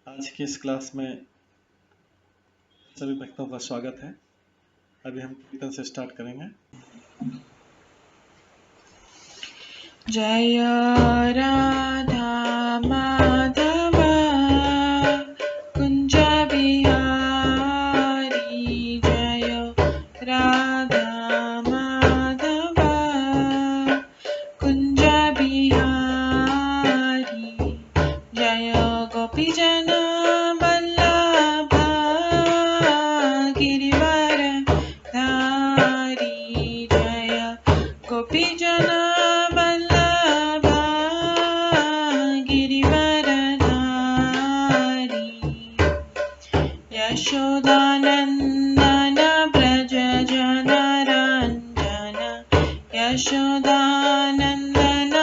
आज की इस क्लास में सभी भक्तों का स्वागत है। अभी हम कीर्तन से स्टार्ट करेंगे। जय राधा माधव कुंज बिहारी, जय राधा माधव कुंज बिहारी, जय गोपीजन वल्लभ गिरिवर धारी, जय गोपीजन वल्लभ गिरिवर धारी, यशोदानंदन व्रज जनरंजन, यशोदानंदन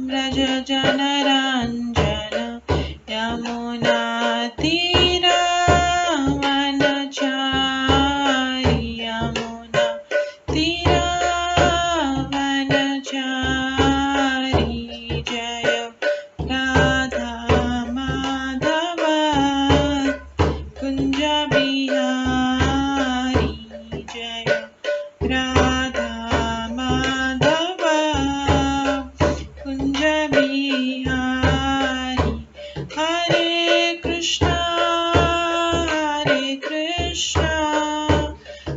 व्रज जनरंजन, यमुना तीरावनचारी, यमुना तीरावनचारी, जय राधा माधव कुंज बिहारी, जय राधा माधव कुंज बिहारी, हरे कृष्णा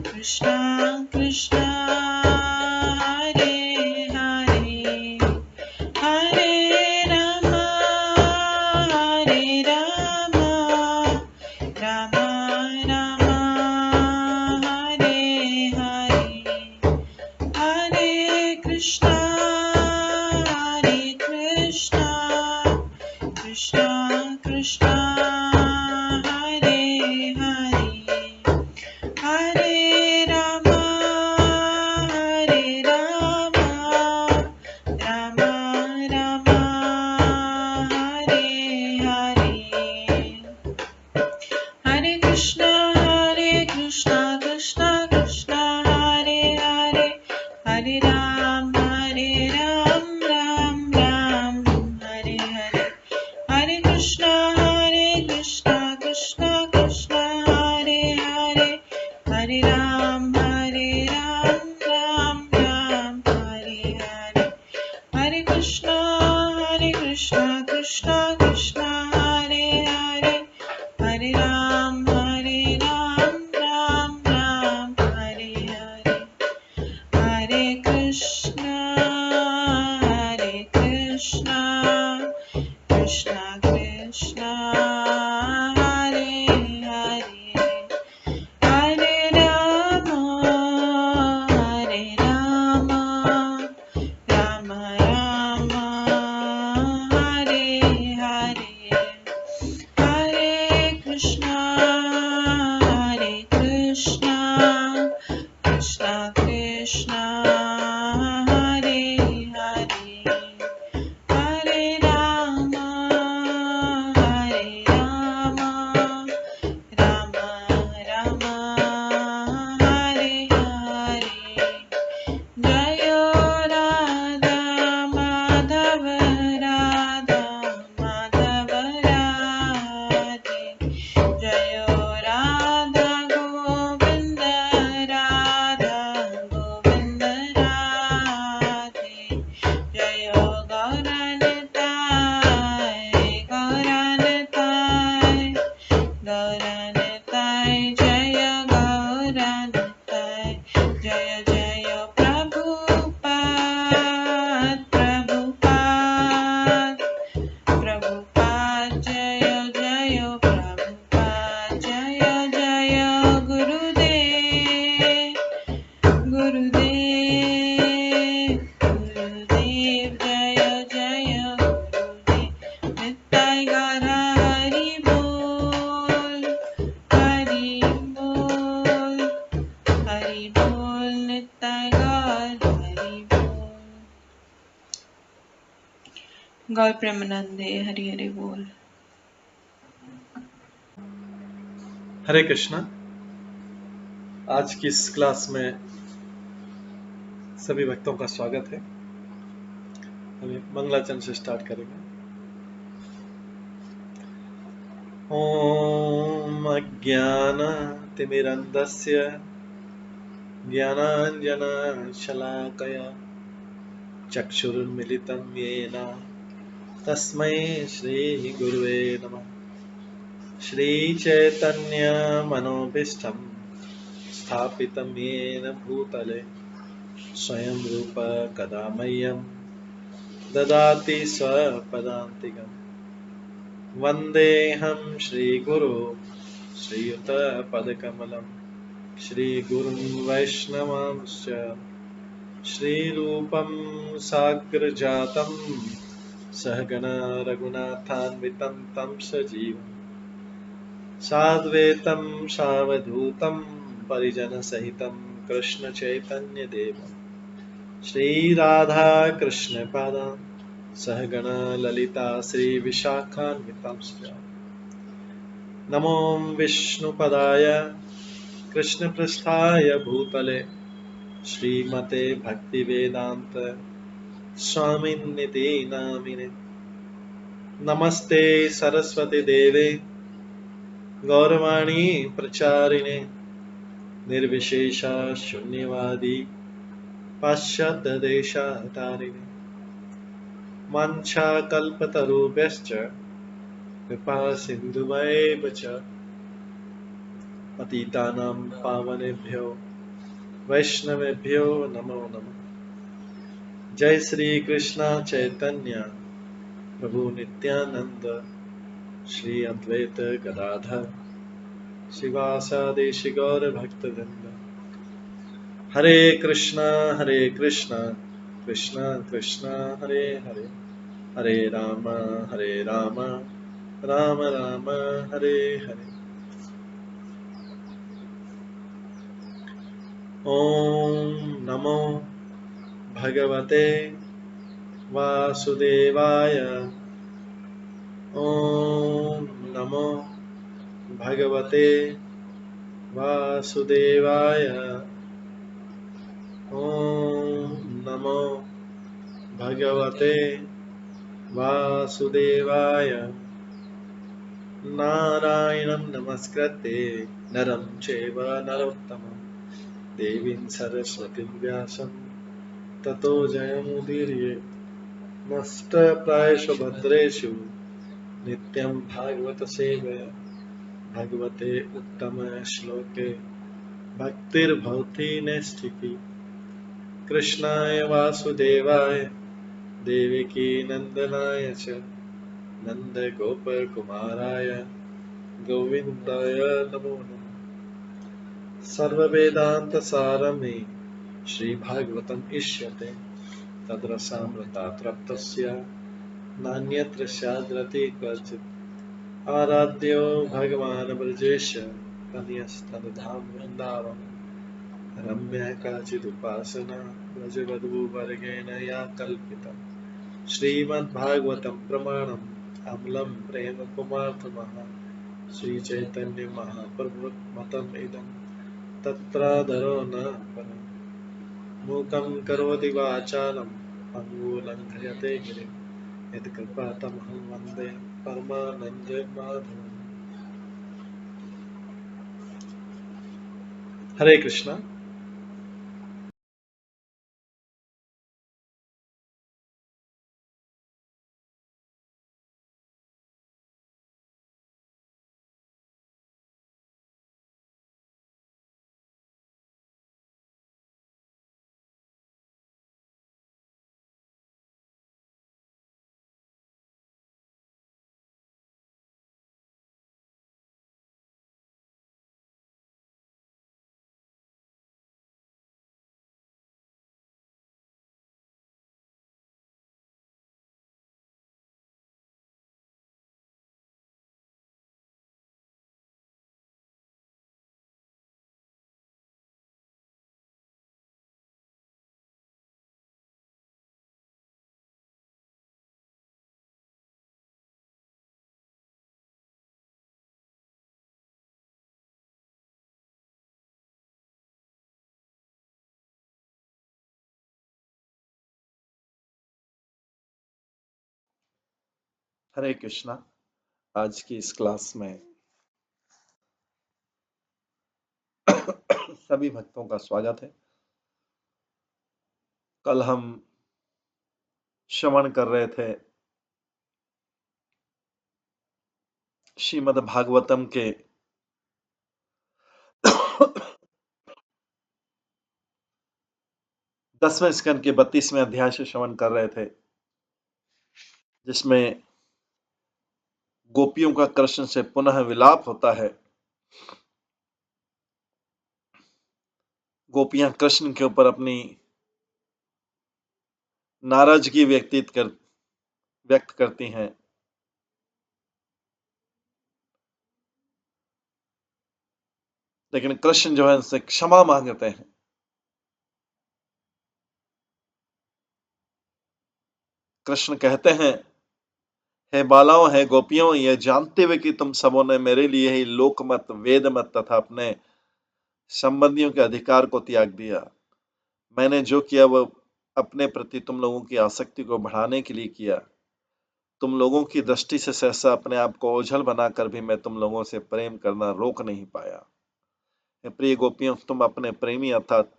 कृष्णा कृष्णा हरे हरे, हरे राम राम राम हरे हरे, हरे कृष्णा कृष्णा कृष्णा हरे हरे, हरे राम राम राम हरे हरे, हरे कृष्णा कृष्णा कृष्णा हरे हरे, हरे राम राम राम हरे हरे, हरे कृष्णा कृष्णा कृष्णा हरे हरे, हरे राम राम राम हरे हरे, हरे कृष्णा कृष्णा कृष्णा हरे हरे, हरे राम राम राम हरे हरे, हरे कृष्णा कृष्णा कृष्णा हरे हरे, हरे राम राम राम हरे हरे, हरे कृष्णा कृष्णा कृष्णा हरे हरे, हरे राम राम राम हरे हरे, जय राधा माधव राधे, जय राधा गोविंद राधे, जय गौरनताय जय गौरनताय, जय जय प्रभुपाद जय जय प्रभुपाद, जय जय गुरुदेव जय जय गुरुदेव, नित्य गौर हरि बोल नित्य गौर हरि बोल, गौर प्रेमानंदे हरि हरि बोल। हरे कृष्णा। आज की इस क्लास में सभी भक्तों का स्वागत है। अभी मंगलाचरण से स्टार्ट करेंगे। ॐ अज्ञानतिमिरन्धस्य ज्ञानाञ्जनशलाकया चक्षुरुन्मिलितं येन तस्मै श्रीगुरुवे नमः। श्रीचैतन्यमनोभीष्टं स्थापितं येन भूतले स्वयं रूप कदा मह्यं ददाति स्वपदान्तिकम्। वन्देऽहं श्रीगुरो श्रीयुतपदकमलं श्रीगुरुं वैष्णवांश्च श्रीरूपं साग्रजातं सहगण रघुनाथान्वितं तं सजीवं साद्वैतं सावधूतं परिजनसहितं कृष्णचैतन्यदेवं श्रीराधाकृष्णपादान् सहगण ललिता श्रीविशाखान्वितांश्च नमो विष्णुपदाय कृष्णपृष्ठाय भूतले श्रीमते भक्तिवेदान्त स्वामिन्निति नामिने। नमस्ते सरस्वती देवे गौरवाणी प्रचारिणे निर्विशेष शून्यवादी पाश्चात्यदेशतारिणे वाञ्छाकल्पतरुभ्यश्च कृपा सिन्धुभ्येव च पतितानां पावनेभ्यो वैष्णवेभ्यो नमो नमः। जय श्री कृष्ण चैतन्य प्रभु नित्यानंद श्री अद्वैत गदाधर शिवासादि गौर भक्तवृंद। हरे कृष्णा कृष्णा कृष्णा हरे हरे, हरे राम राम राम हरे हरे। ओम नमो भगवते वासुदेवाय। ओम नमो भगवते वासुदेवाय। ओम नमो भगवते वासुदेवाय। नारायणं नमस्कृत्य नरं चैव नरोत्तमं देवीं सरस्वतीं व्यासं ततो जयमुदीरये। नष्टप्रायेषु भद्रेषु नित्यं भागवत सेवया भगवते उत्तम श्लोके भक्तिर्भवति नैष्ठिकी। कृष्णाय वासुदेवाय देवकी नंदनाय च नन्दगोपकुमाराय गोविन्दाय नमो नमः। सर्ववेदान्तसारमे श्रीभागवतम् इष्यते तद्रसामृतात् नान्यत्र स्याद्रति क्वचित्। आराध्यो भगवान् ब्रजेश तनयस्तनधाम वृन्दावन रम्या काचिदुपासना ब्रजवधूवर्गेण या कल्पिता। श्रीमद्भागवतं प्रमाणम् अमलं प्रेमकुमार्थमः श्रीचैतन्य महाप्रभुमतम् इदं तत्रादरो न परम्। मूकं करोति वाचालं पङ्गुलङ्घयते गिरिं यत्कृपातमहं वन्दे परमानन्दमाधवम्। हरे कृष्णा। हरे कृष्णा। आज की इस क्लास में सभी भक्तों का स्वागत है। कल हम श्रवण कर रहे थे श्रीमद् भागवतम के 10वें स्कंद के 32वें अध्याय से श्रवण कर रहे थे, जिसमें गोपियों का कृष्ण से पुनः विलाप होता है। गोपियां कृष्ण के ऊपर अपनी नाराजगी व्यक्त करती हैं, लेकिन कृष्ण जो है उनसे क्षमा मांगते हैं। कृष्ण कहते हैं, हे बालाओं, हे गोपियों, यह जानते हुए कि तुम सबों ने मेरे लिए ही लोकमत, वेदमत तथा अपने संबंधियों के अधिकार को त्याग दिया। मैंने जो किया वह अपने प्रति तुम लोगों की आसक्ति को बढ़ाने के लिए किया। तुम लोगों की दृष्टि से सहसा अपने आप को ओझल बनाकर भी मैं तुम लोगों से प्रेम करना रोक नहीं पाया। प्रिय गोपियों, तुम अपने प्रेमी अर्थात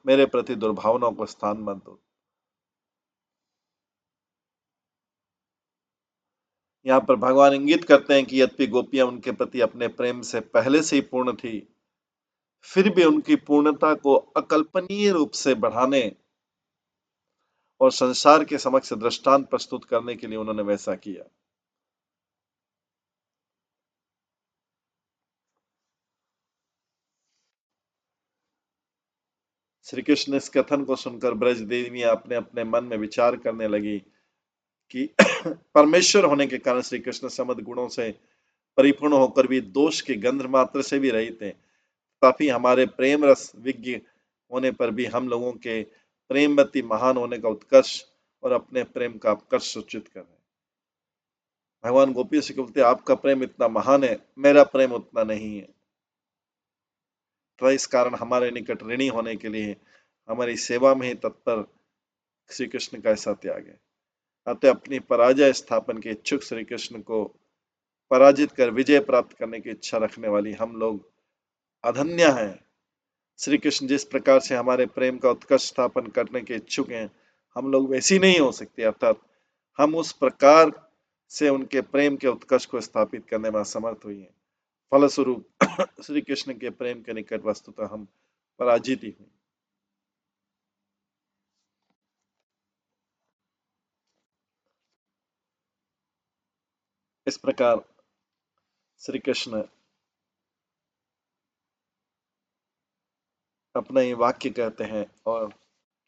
मेरे प्रति दुर्भावनाओं को स्थान मत दो। यहाँ पर भगवान इंगित करते हैं कि यद्यपि गोपियां उनके प्रति अपने प्रेम से पहले से ही पूर्ण थी, फिर भी उनकी पूर्णता को अकल्पनीय रूप से बढ़ाने और संसार के समक्ष दृष्टांत प्रस्तुत करने के लिए उन्होंने वैसा किया। श्री कृष्ण इस कथन को सुनकर ब्रज देवी अपने अपने मन में विचार करने लगी कि परमेश्वर होने के कारण श्री कृष्ण समस्त गुणों से परिपूर्ण होकर भी दोष के गंध मात्र से भी रहित हैं। काफी हमारे प्रेम रस विज्ञ होने पर भी हम लोगों के प्रेमवती महान होने का उत्कर्ष और अपने प्रेम का अपकर्ष सूचित कर रहे हैं। भगवान गोपियों से कहते, आपका प्रेम इतना महान है, मेरा प्रेम उतना नहीं है। तो इस कारण हमारे निकट ऋणी होने के लिए हमारी सेवा में ही तत्पर श्री कृष्ण का ऐसा त्याग है। अतः अपनी पराजय स्थापन के इच्छुक श्री कृष्ण को पराजित कर विजय प्राप्त करने की इच्छा रखने वाली हम लोग अधन्य हैं। श्री कृष्ण जिस प्रकार से हमारे प्रेम का उत्कर्ष स्थापन करने के इच्छुक हैं, हम लोग वैसी नहीं हो सकते, अर्थात हम उस प्रकार से उनके प्रेम के उत्कर्ष को स्थापित करने में असमर्थ हुई हैं। फलस्वरूप श्री कृष्ण के प्रेम के निकट वस्तुतः हम पराजित ही हुए। इस प्रकार श्री कृष्ण अपना ये वाक्य कहते हैं और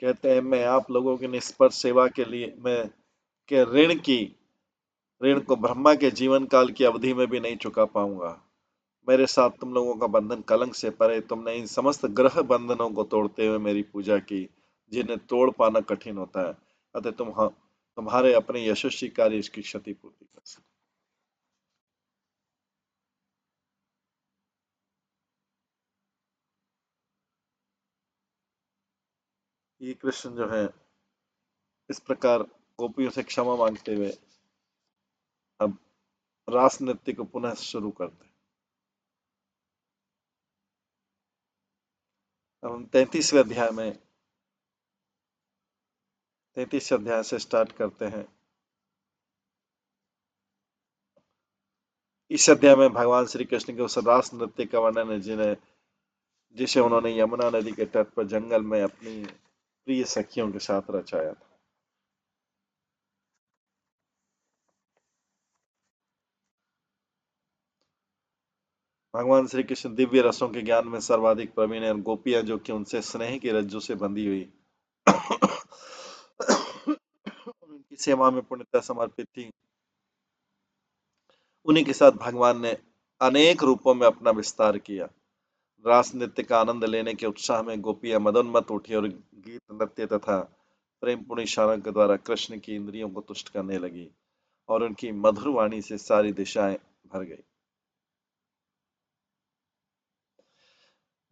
कहते हैं, मैं आप लोगों की निष्फल सेवा के लिए मैं के ऋण को ब्रह्मा के जीवन काल की अवधि में भी नहीं चुका पाऊंगा। मेरे साथ तुम लोगों का बंधन कलंक से परे। तुमने इन समस्त ग्रह बंधनों को तोड़ते हुए मेरी पूजा की, जिन्हें तोड़ पाना कठिन होता है। अतः तुम्हारे अपने यशस्वी कार्य इसकी क्षतिपूर्ति कर सकते। ये कृष्ण जो है इस प्रकार गोपियों से क्षमा मांगते हुए अब रास नृत्य को पुनः शुरू करते हैं। अब हम 33 अध्याय से स्टार्ट करते हैं। इस अध्याय में भगवान श्री कृष्ण के उस रास नृत्य का वर्णन है जिसे उन्होंने यमुना नदी के तट पर जंगल में अपनी प्रिय सखियों के साथ रचाया था। भगवान श्री कृष्ण दिव्य रसों के ज्ञान में सर्वाधिक प्रवीण है और गोपियां जो कि उनसे स्नेह की रज्जु से बंधी हुई उनकी सेवा में पूर्णतः समर्पित थी। उन्हीं के साथ भगवान ने अनेक रूपों में अपना विस्तार किया। रास नृत्य का आनंद लेने के उत्साह में गोपियां मदोन्मत्त उठी और गीत नृत्य तथा प्रेमपूर्ण इशारों के द्वारा कृष्ण की इंद्रियों को तुष्ट करने लगी और उनकी मधुर वाणी से सारी दिशाएं भर गई।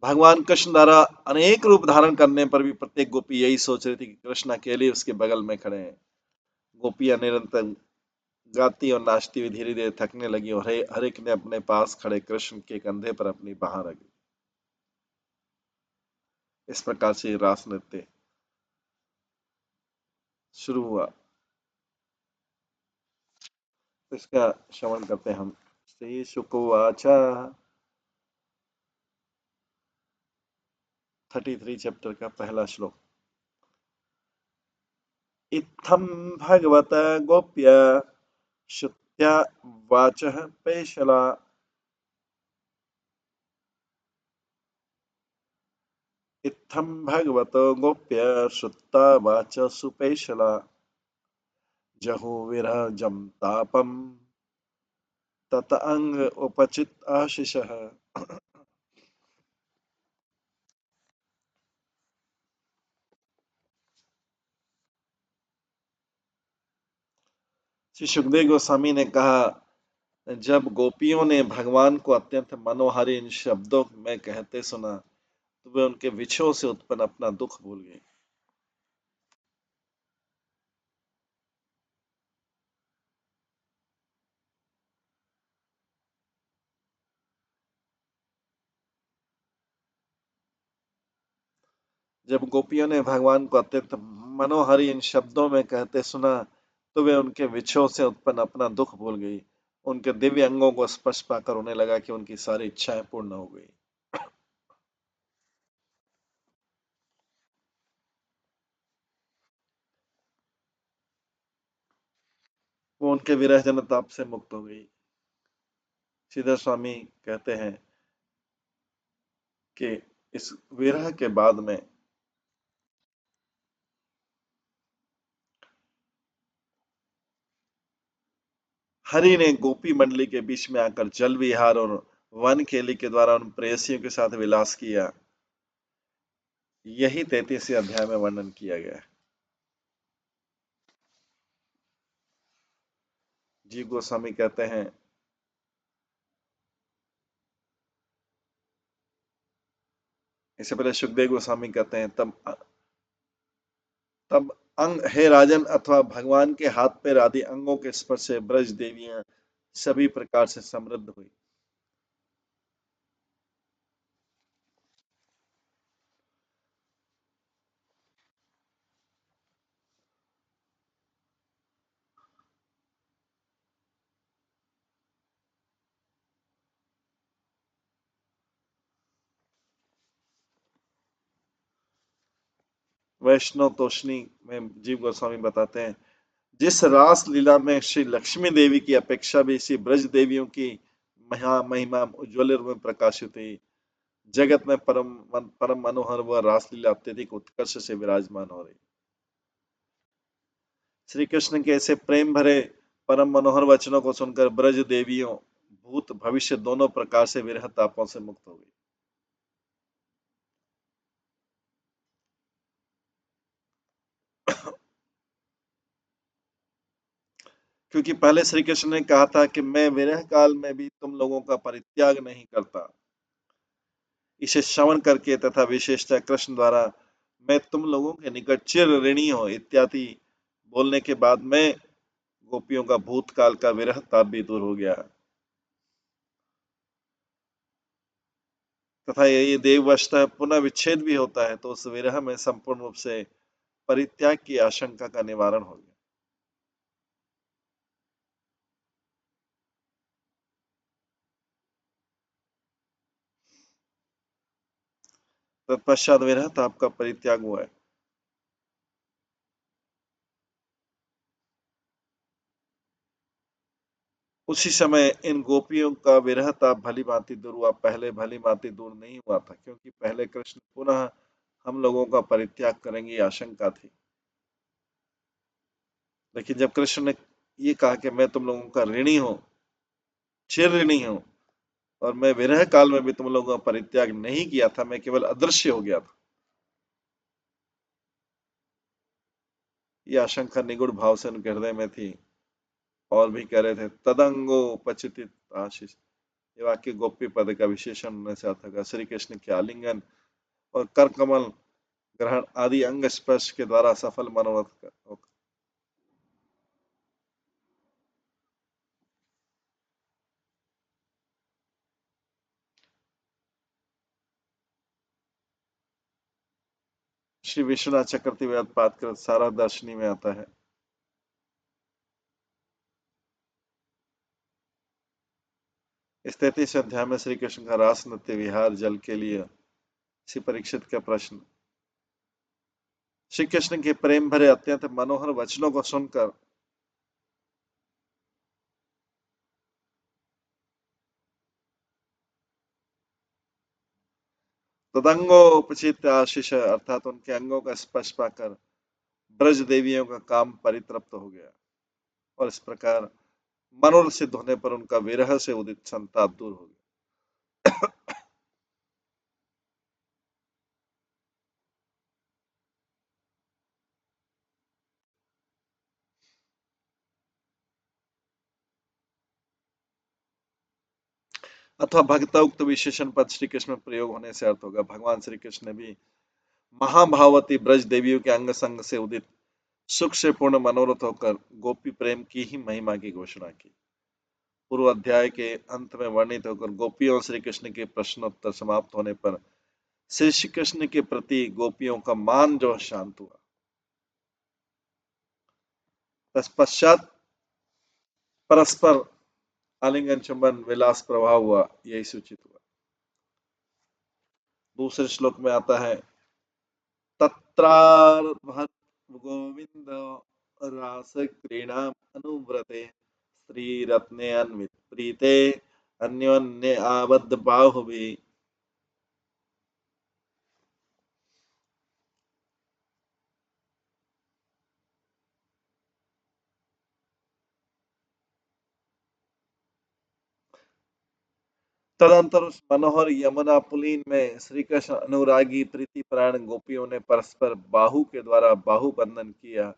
भगवान कृष्ण द्वारा अनेक रूप धारण करने पर भी प्रत्येक गोपी यही सोच रही थी कि कृष्ण अकेले उसके बगल में खड़े हैं। गोपियां निरंतर गाती और नाचती हुई धीरे धीरे थकने लगी और हर एक ने अपने पास खड़े कृष्ण के कंधे पर अपनी बाह रखी। इस प्रकार से रास नृत्य शुरू हुआ। इसका श्रवण करते हैं हम। श्री शुकवाचा 33 चैप्टर का पहला श्लोक। इत्थं भगवत गोप्य श्रुत्या वाचः पेशला। इत्थं भगवत गोप्य श्रुत्वा वाच सुपेशला। जहु विरहजं तापम तत अंग उपचित आशिषः। श्री सुखदेव गोस्वामी ने कहा, जब गोपियों ने भगवान को अत्यंत मनोहारी इन शब्दों में कहते सुना तो वे उनके विछोह से उत्पन्न अपना दुख भूल गए। जब गोपियों ने भगवान को अत्यंत मनोहारी इन शब्दों में कहते सुना तो वे उनके विछोह से उत्पन्न अपना दुख भूल गई। उनके दिव्य अंगों को स्पर्श पाकर उन्हें लगा कि उनकी सारी इच्छाएं पूर्ण हो गई। वो उनके विरह जन ताप से मुक्त हो गई। श्रीधर स्वामी कहते हैं कि इस विरह के बाद में हरि ने गोपी मंडली के बीच में आकर जल विहार और वन खेली के द्वारा उन प्रेयसियों के साथ विलास किया। यही 33वें अध्याय में वर्णन किया गया है। जीव गोस्वामी कहते हैं, इससे पहले सुखदेव गोस्वामी कहते हैं, तब अंग हे राजन अथवा भगवान के हाथ पैर आदि अंगों के स्पर्श से ब्रज देवियां सभी प्रकार से समृद्ध हुई। वैष्णव तोषणी में जीव गोस्वामी बताते हैं, जिस रास लीला में श्री लक्ष्मी देवी की अपेक्षा भी श्री ब्रज देवियों की महिमा उज्ज्वल रूप में प्रकाशित हुई, जगत में परम मनोहर व रासलीला अत्यधिक उत्कर्ष से विराजमान हो रही। श्री कृष्ण के ऐसे प्रेम भरे परम मनोहर वचनों को सुनकर ब्रज देवियों भूत भविष्य दोनों प्रकार से विरह तापों से मुक्त हो गई। क्योंकि पहले श्री कृष्ण ने कहा था कि मैं विरह काल में भी तुम लोगों का परित्याग नहीं करता। इसे श्रवण करके तथा विशेषतः कृष्ण द्वारा मैं तुम लोगों के निकट चिर ऋणी हूं इत्यादि बोलने के बाद में गोपियों का भूतकाल का विरह ताप भी दूर हो गया तथा ये देववशतः पुनः विच्छेद भी होता है तो उस विरह में संपूर्ण रूप से परित्याग की आशंका का निवारण हो गया। तत्पश्चात विरह ताप का परित्याग हुआ है। उसी समय इन गोपियों का विरह ताप भली भांति दूर हुआ, पहले भली भांति दूर नहीं हुआ था, क्योंकि पहले कृष्ण पुनः हम लोगों का परित्याग करेंगे आशंका थी। लेकिन जब कृष्ण ने ये कहा कि मैं तुम लोगों का ऋणी हूं, चिर ऋणी हूं, और मैं विरह काल में भी तुम लोगों का परित्याग नहीं किया था, मैं केवल अदृश्य हो गया था, ये आशंका निगुण भाव से उनके हृदय में थी और भी कह रहे थे, तदंगो पचित आशीष। ये वाक्य गोपी पद का विशेषण होने से आता है। श्री कृष्ण के आलिंगन और कर कमल ग्रहण आदि अंग स्पर्श के द्वारा सफल मनोरथ श्री विश्वनाथ चक्रवर्ती वेदपात कृत सारा दर्शनी में आता है। इस 33 अध्याय में श्री कृष्ण का रास नृत्य विहार जल के लिए श्री परीक्षित का प्रश्न। श्री कृष्ण के प्रेम भरे अत्यंत मनोहर वचनों को सुनकर तदंगोपचित आशीष अर्थात उनके अंगों का स्पर्श पाकर ब्रज देवियों का काम परितृप्त हो गया और इस प्रकार मनोरथ सिद्ध होने पर उनका विरह से उदित संताप दूर हो गया। अथवा भक्तोक्त विशेषण पद श्री कृष्ण में प्रयोग होने से अर्थ होगा भगवान श्री कृष्ण ने भी महाभावती ब्रज देवियों के अंग संग से उदित सुख से पूर्ण मनोरथ होकर गोपी प्रेम की ही महिमा की घोषणा की। पूर्व अध्याय के अंत में वर्णित होकर गोपियों और श्री कृष्ण के प्रश्नोत्तर समाप्त होने पर श्री कृष्ण के प्रति गोपियों का मान जो शांत हुआ। तत्पश्चात परस्पर आलिंगन चुंबन विलास प्रभाव हुआ, यही सूचित हुआ। दूसरे श्लोक में आता है तत्रार्भत गोविंद रास क्रीड़ा अनुव्रते स्त्री रत्ने अन्वित प्रीते अन्योन्य आबद्ध बाहुभी। तदंतर उस मनोहर यमुना पुलीन में श्री कृष्ण अनुरागी प्रीति परायण गोपियों ने परस्पर बाहु के द्वारा बाहु बंधन किया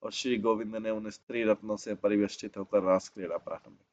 और श्री गोविंद ने उन स्त्री रत्नों से परिवेष्टित होकर रास क्रीड़ा प्रारंभ की।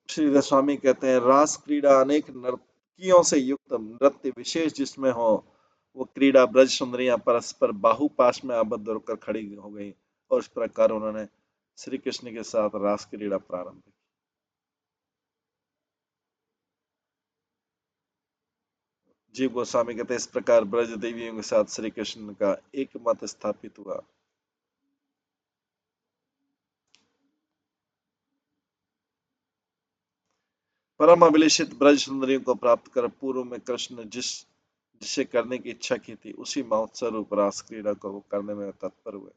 श्री स्वामी कहते हैं रास क्रीड़ा अनेक नर्तकियों से युक्त नृत्य विशेष जिसमें हो वो क्रीड़ा ब्रज सुंदरियां परस्पर बाहुपाश में आबद्ध होकर खड़ी हो गई और इस प्रकार उन्होंने श्री कृष्ण के साथ रास क्रीड़ा प्रारंभ की। जीव गोस्वामी कहते हैं इस प्रकार ब्रज देवियों के साथ श्री कृष्ण का एक मत स्थापित हुआ। परम अभिलषित ब्रज सुंदरियों को प्राप्त कर पूर्व में कृष्ण जिसे करने की इच्छा की थी उसी महोत्सव रूप रास क्रीड़ा को वो करने में तत्पर हुए।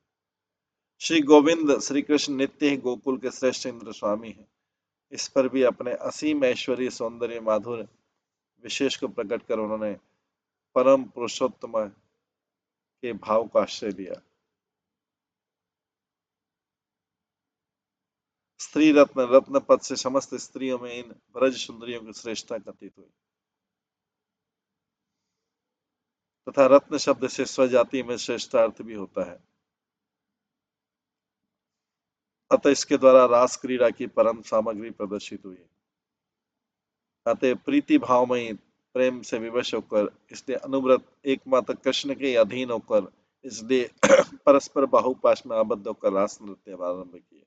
श्री गोविंद श्री कृष्ण नित्य ही गोकुल के श्रेष्ठ इंद्र स्वामी हैं। इस पर भी अपने असीम ऐश्वर्य सौंदर्य माधुर्य विशेष को प्रकट कर उन्होंने परम पुरुषोत्तम के भाव का आश्रय लिया। स्त्री रत्न रत्न पद से समस्त स्त्रियों में इन ब्रज सुंदरियों की श्रेष्ठता कथित हुई तथा रत्न शब्द से स्वजाति में श्रेष्ठार्थ भी होता है। अतः इसके द्वारा रास क्रीड़ा की परम सामग्री प्रदर्शित हुई। अतः प्रीति भावमयी प्रेम से विवश होकर इसलिए अनुव्रत एकमात्र कृष्ण के अधीन होकर इसलिए परस्पर बाहुपाश में आबद्ध होकर रास नृत्य आरंभ किए।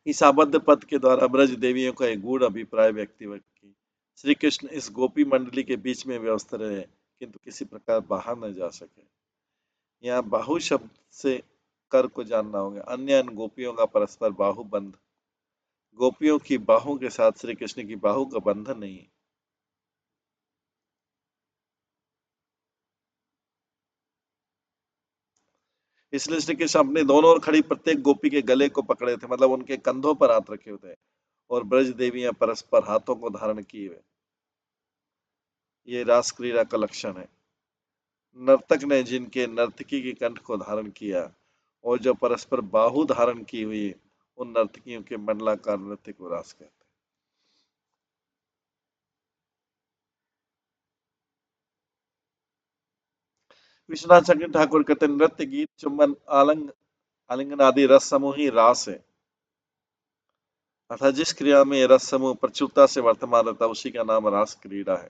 इस आबद्ध पद के द्वारा ब्रज देवियों का एक गूढ़ अभिप्राय व्यक्ति की श्री कृष्ण इस गोपी मंडली के बीच में व्यवस्थित रहे किंतु किसी प्रकार बाहर न जा सके। यहाँ बाहु शब्द से कर को जानना होगा। अन्य गोपियों का परस्पर बाहु बंध गोपियों की बाहों के साथ श्री कृष्ण की बाहु का बंधन नहीं। इसलिए श्री कृष्ण अपने दोनों ओर खड़ी प्रत्येक गोपी के गले को पकड़े थे, मतलब उनके कंधों पर हाथ रखे हुए थे और ब्रज देवियां परस्पर हाथों को धारण किए हुए। ये रास क्रीड़ा का लक्षण है। नर्तक ने जिनके नर्तकी के कंठ को धारण किया और जो परस्पर बाहु धारण की हुई उन नर्तकियों के मंडलाकार नृत्य को रास कहते हैं। विश्वनाथ चक्रवर्ती ठाकुर कहते हैं, नृत्य, गीत, चुंबन, आलिंगन आदि रस समूह ही रास है। अर्थात जिस क्रिया में रस समूह प्रचुरता से वर्तमान रहता है उसी का नाम रास क्रीड़ा है।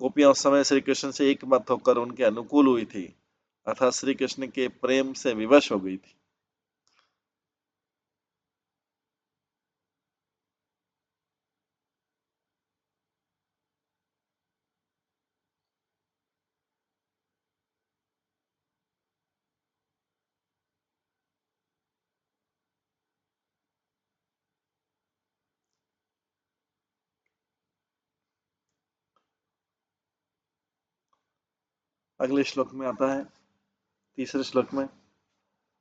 गोपियां उस समय श्री कृष्ण से एक मत होकर उनके अनुकूल हुई थी, अर्थात श्री कृष्ण के प्रेम से विवश हो गई थी। अगले श्लोक में आता है, तीसरे श्लोक में,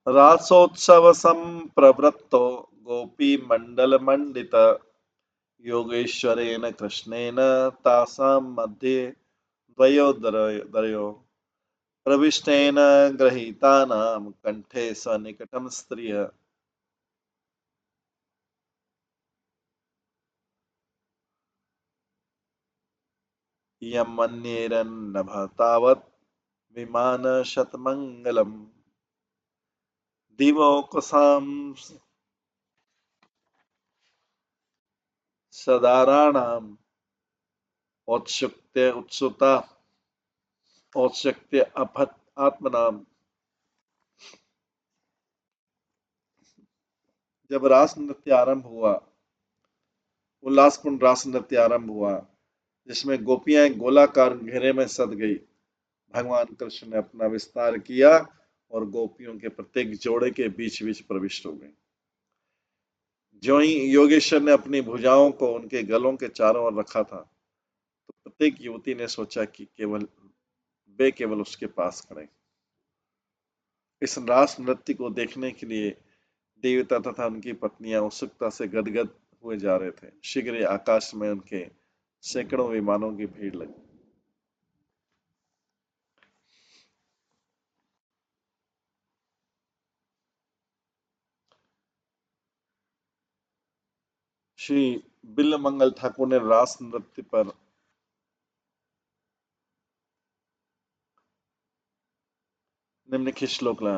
रासोत्सव संप्रवृत्तो गोपी मंडल मंडित योगेश्वरेण कृष्णेन तासां मध्ये द्वयोदरयो प्रविष्टेन गृहीतानां कंठे सन्निकटं स्त्रियः यं मन्येरन्नभ तावत् विमानशतमङ्गलम् दिवोकसां सदाराणाम् औत्सुक्य उत्सुता औत्सुक्य अफत आत्मनाम। जब रास नृत्य आरंभ हुआ, उल्लासपूर्ण रास नृत्य आरंभ हुआ, जिसमें गोपियां एक गोलाकार घेरे में सद गई, भगवान कृष्ण ने अपना विस्तार किया और गोपियों के प्रत्येक जोड़े के बीच बीच प्रविष्ट हो गए। जो ही योगेश्वर ने अपनी भुजाओं को उनके गलों के चारों ओर रखा था, तो प्रत्येक युवती ने सोचा कि केवल उसके पास खड़े। इस रास नृत्य को देखने के लिए देवता तथा उनकी पत्नियां उत्सुकता से गदगद हुए जा रहे थे। शीघ्र ही आकाश में उनके सैकड़ों विमानों की भीड़ लगी। श्री बिल्ल मंगल ठाकुर ने रास नृत्य पर निम्नलिखित श्लोक ला,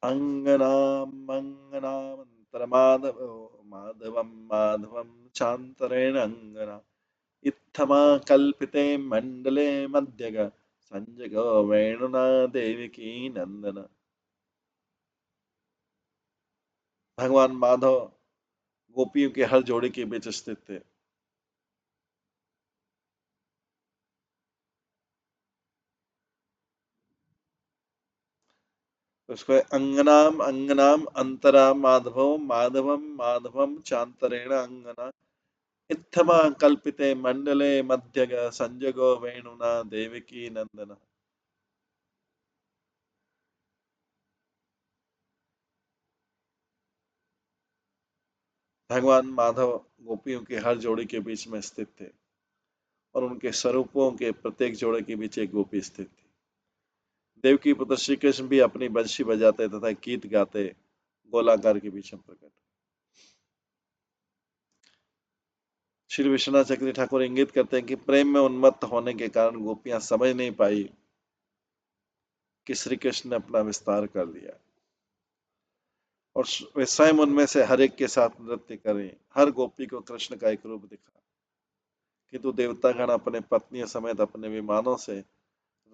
अंगनामंगनामंतरमाधवो माधवम माधवम चांतरेण अंगना इत्थमा कल्पिते मंडले मध्यग संजगो वेणुना देवकी नंदन। भगवान माधव गोपियों के हर जोड़ी के बीच स्थित थे। उसको अंगनाम अंगनाम अंतरा माधवो माधवम माधवम चांतरेण अंगना इत्थमा कल्पिते मंडले मध्यग संजगो वेणुना देवकी नंदन। भगवान माधव गोपियों के हर जोड़ी के बीच में स्थित थे और उनके स्वरूपों के प्रत्येक जोड़े के बीच एक गोपी स्थित थी। देवकी पुत्र श्री कृष्ण भी अपनी बंशी बजाते तथा गीत गाते गोलाकार के बीच में प्रकट। श्री विश्वनाथ चक्रवर्ती ठाकुर इंगित करते हैं कि प्रेम में उन्मत्त होने के कारण गोपियां समझ नहीं पाई कि श्री कृष्ण ने अपना विस्तार कर लिया और वे स्वयं उनमें से हर एक के साथ नृत्य करें। हर गोपी को कृष्ण का एक रूप दिखा, किंतु देवतागण अपने पत्नियों समेत अपने विमानों से